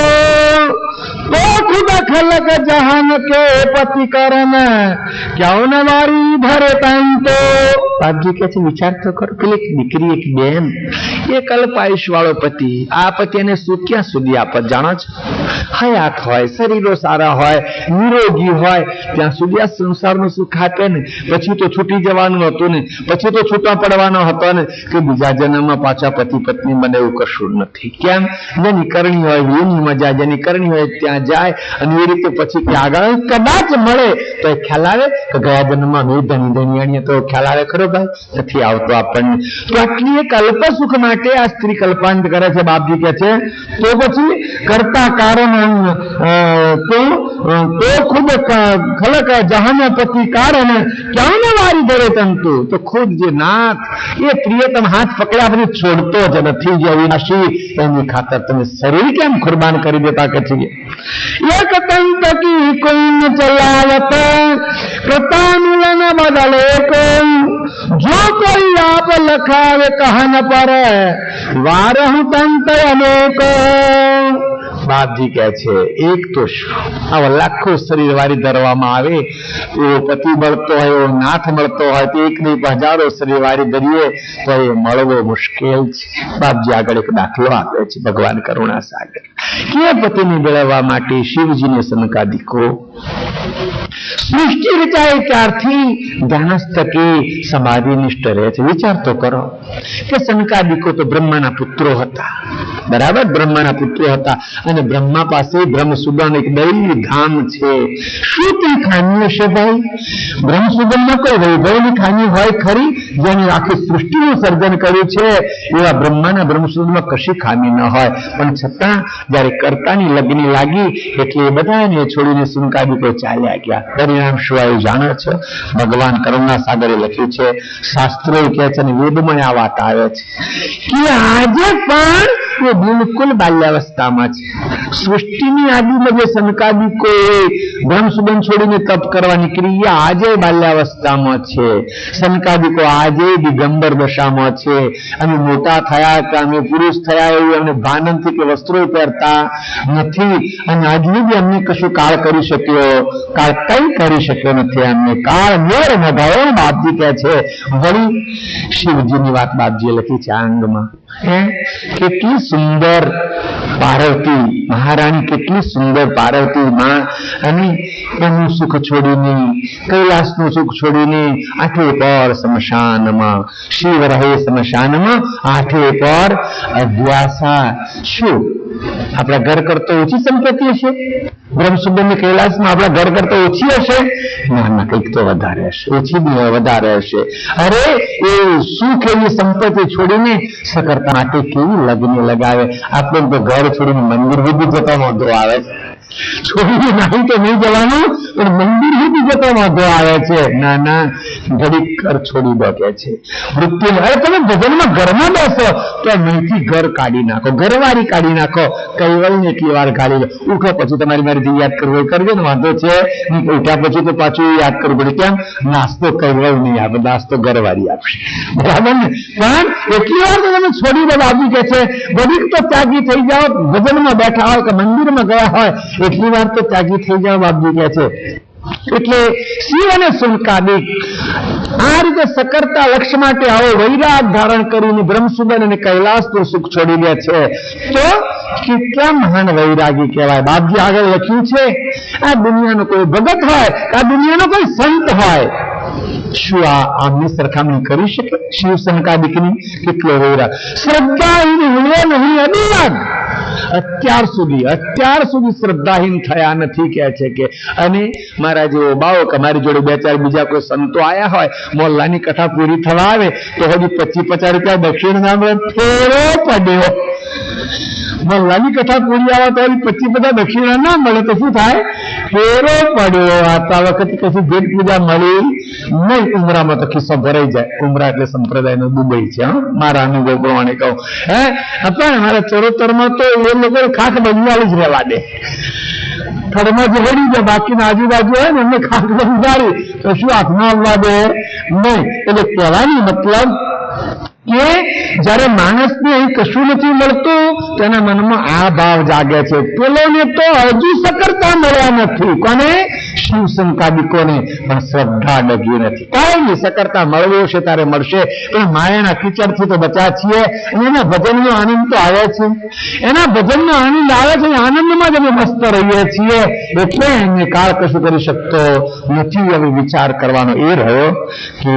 તો ખુદ ખલક જહાન કે પતિ કરન ક્યાં નવારી ભરે તાંતો. બાપજી કહે છે વિચાર તો કરો, પેલી દીકરી એક બેન, એ કલ્પાયુષ વાળો પતિ, આ પતિ એને સુખ ક્યાં સુધી આપત જાણો છો? હયાત હોય, શરીરો સારા હોય, નિરોગી હોય ત્યાં સુધી આ સંસારનું સુખ આપે ને. પછી તો છૂટી જવાનું હતું ને, પછી તો છૂટા પડવાનો હતો ને કે બીજા જન્મમાં પાછા પતિ પત્ની બને એવું કશું નથી. કેમ? જેની કરણી હોય એની મજા, જેની કરણી હોય ત્યાં જાય. અને એ રીતે પછી કે આગળ કદાચ મળે તો એ ખ્યાલ આવે કે ગયા જન્મમાં મેં ધણી ધણીયાણીએ તો ખ્યાલ આવે ખરો ભાઈ? નથી આવતો આપણને. તો આટલી એક અલ્પ સુખ માટે આ સ્ત્રી કલ્પાંત કરે છે. બાપજી કે છે તો પછી કરતા કારણ તો ખુદ ખલક જહાન પતિ કારણ ક્યાં ને વારી ધરે તંતુ. તો ખુદ જે નાથ એ પ્રિયતમ હાથ પકડ્યા પછી છોડતો જ નથી. જે અવિનાશી એની ખાતર તમે શરીર કેમ કુરબાન કરી દેતા કે છે? એક તંત કી કોઈ ચલાવત કૃપા મિલન બદલે કોઈ જો કોઈ આપ લખાવે કહન પર વારહ તંત અનેકો. બાપજી કહે છે એક તો આવા લાખો શરીર વારી ધરવામાં આવે, એવો પતિ મળતો હોય, એવો નાથ મળતો હોય તો એક નહીં હજારો શરીર વારી ધરીએ તો એ મળવો મુશ્કેલ છે. બાપજી આગળ એક દાખલો આપે છે, ભગવાન કરુણા સાગર. કે પતિને મેળવવા માટે શિવજીને સનકાદિકો સૃષ્ટિ રચાય ત્યારથી ધ્યાનસ્તકે સમાધિનિષ્ઠ રહે છે. વિચાર તો કરો કે સનકાદિકો તો બ્રહ્માના પુત્રો હતા, બરાબર, બ્રહ્માના પુત્રો હતા, અને બ્રહ્મા પાસે બ્રહ્મસુદન એક દૈવી ધામ છે. શું તે ખામી હશે ભાઈ? બ્રહ્મસુદનમાં કોઈ વૈભવની ખામી હોય ખરી? જેની આખી સૃષ્ટિનું સર્જન કર્યું છે એવા બ્રહ્માના બ્રહ્મસુદનમાં કશી ખામી ન હોય, પણ છતાં જયારે કર્તાની લગ્ની લાગી એટલે એ બધાને છોડીને સનકાદિકો ચાલ્યા ગયા. પરિણામ શું આવ્યું જાણો છો? ભગવાન કરુણા સાગરે લખ્યું છે, શાસ્ત્રો કહે છે અને વેદમાં આ વાત આવે છે કે આજે પણ એ બિલકુલ બાલ્યાવસ્થામાં છે. સૃષ્ટિની આદિમાં જે સનકાદિકો બ્રહ્મસુદન છોડીને તપ કરવાની ક્રિયા આજે બાલ્યાવસ્થામાં છે. સનકાદિકો આજે દિગંબર દશામાં છે, અને મોટા થયા કે અમે પુરુષ થયા એવું અમને ભાન નથી કે વસ્ત્રો પહેરતા નથી, અને આજની બી અમને કશું કાળ કરી શક્યો, કાળ કઈ કરી શક્યો નથી અમને. કાળ મેર નભાયો બાપજી કહે છે. વળી શિવજીની વાત બાપજીએ લખી છે આ અંગમાં. કેટલી સુંદર પાર્વતી મહારાણી, કેટલી સુંદર પાર્વતી માં, અને એનું સુખ છોડીને, કૈલાસનું સુખ છોડીને આઠે પર સ્મશાનમાં, શિવ રહે સ્મશાનમાં, આઠે પર અધ્યાસા. શું આપણા ઘર કરતો ઓછી સંપત્તિ હશે? બ્રહ્મસુદન કૈલાસમાં આપણા ઘર કરતા ઓછી હશે? ના ના, કંઈક તો વધારે હશે, ઓછી બી વધારે હશે. અરે એ સુખ એવી સંપત્તિ છોડીને સકરતા માટે કેવી લગ્ન લગાવે. આપણે તો ઘર છોડીને મંદિર સુધી જતા વાંધો આવે, છોડીને નહીં તો નહીં જવાનું, પણ મંદિર સુધી જતા વાંધો આવે છે. ના ના, ઘડીક ઘર છોડી દો કે છે મૃત્યુ. અરે તમે ભજનમાં ઘરમાં બેસો તો અહીંથી ઘર કાઢી નાખો, ઘરવાળી કાઢી નાખો. કૈવલ્ય એટલી વાર કાઢી લો, ઉઠો પછી તમારી મારી યાદ કરવો એ કરજો ને, વાંધો છે. ઉઠ્યા પછી તો પાછું યાદ કરવું પડે. કેમ? નાસ્તો કૈવલ નહીં આપે, નાસ્તો ઘરવાળી આપશે, બરાબર ને? પણ એટલી વાર તો તમે છોડી દો. બાપુ કે છે ઘડીક તો ત્યાગી થઈ જાઓ. ભજનમાં બેઠા હોય કે મંદિરમાં ગયા હોય એટલી વાર તો ત્યાગી થઈ જાઓ, બાપજી કહે છે. એટલે શિવ અને સનકાદિક આ રીતે સકરતા લક્ષ્ય માટે આવો વૈરાગ ધારણ કરીને બ્રહ્મસુદન અને કૈલાસનું સુખ છોડી દે છે. તો કેટલા મહાન વૈરાગી કહેવાય. બાપજી આગળ લખ્યું છે, આ દુનિયાનો કોઈ ભગત હોય, આ દુનિયાનો કોઈ સંત હોય, શું આમની સરખામણી કરી શકે શિવ સનકાદિકની? કેટલો વૈરાગ! શ્રદ્ધાહીન હુએ નહીં અનુરાગ. અત્યાર સુધી શ્રદ્ધાહીન થયા નથી કહે છે કે. અને મારા જેવો બાવો કે મારી જોડે બે ચાર બીજા કોઈ સંતો આયા હોય, મોલ્લાની કથા પૂરી થવા આવે તો હજી 25-50 રૂપિયા દક્ષિણ નામ ફેરો પડ્યો. મોલ્લાની કથા પૂરી આવે તો 25-50 દક્ષિણા ના મળે તો શું થાય? ફેરો પડ્યો. આ વખતે કશું ભેટ પૂજા મળી નહીં. ઉમરામાં તો ખિસ્સો ભરાઈ જાય. ઉમરા એટલે સંપ્રદાયનો દુબઈ છે. મારા અનુભવ પ્રમાણે કહું. પણ મારા ચરોતરમાં તો એ લોકો ખાખ બંધાળી જ રહેવા દે. થડમાં જે વળી જાય, બાકીના આજુબાજુ હોય ને એમને ખાખ બંધાળી તો શું હાથમાં આવવા દે નહીં. એટલે કહેવાની મતલબ કે જયારે માણસને અહીં કશું નથી મળતું તેના મનમાં આ ભાવ જાગે છે, પેલોને તો હજુ સકરતા મળ્યા નથી. કોને? શિવ સનકાદિકોને. પણ શ્રદ્ધા ડગી નથી. કઈ નહીં, સકરતા મળવું છે તારે મળશે, પણ માયાના કીચડથી તો બચા છીએ. અને એના ભજનનો આનંદ તો આવે છે, એના ભજનનો આનંદ આવે છે, આનંદમાં જ અમે મસ્ત રહીએ છીએ. એટલે એમને કાળ કશું કરી શકતો નથી. હવે વિચાર કરવાનો એ રહ્યો કે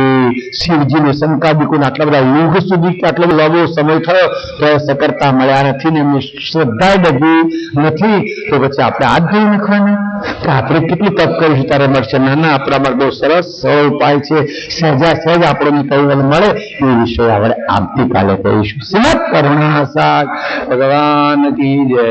શિવજીને સનકાદિકોને આટલા બધા યુગ સુધી આટલો લાંબો સમય થયો તો સકરતા મળ્યા નથી ને એમની શ્રદ્ધા ડગી નથી. તો પછી આપણે હાથ ધોઈ નાખવાના કે આપણે કેટલી તપ કરીશું ત્યારે મળશે? ના ના, આપણા બહુ સરસ સરળ ઉપાય છે. સહેજા સહેજ આપણને કૈવલ્ય મળે એ વિષય આપણે આવતીકાલે કહીશું. શ્રીમદ કરુણાસાગ ભગવાન કી જય.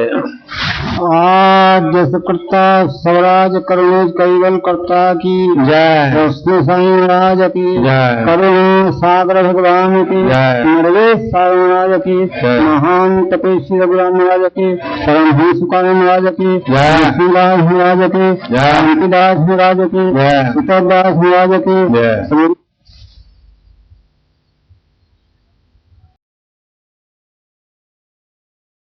आद्य सुकृता स्वराज करुणेश कैवल कर्ता की जय. विष्णु साई राज की जय. करुणा सागर भगवान की जय. नरवेश साई राज की जय. महान तपस्वी रघुराम राज की परमहंस सुकानंद राज की जय. विष्णुदास राज की जय. शांतिदास राज की जय. सुतदास राज की जय.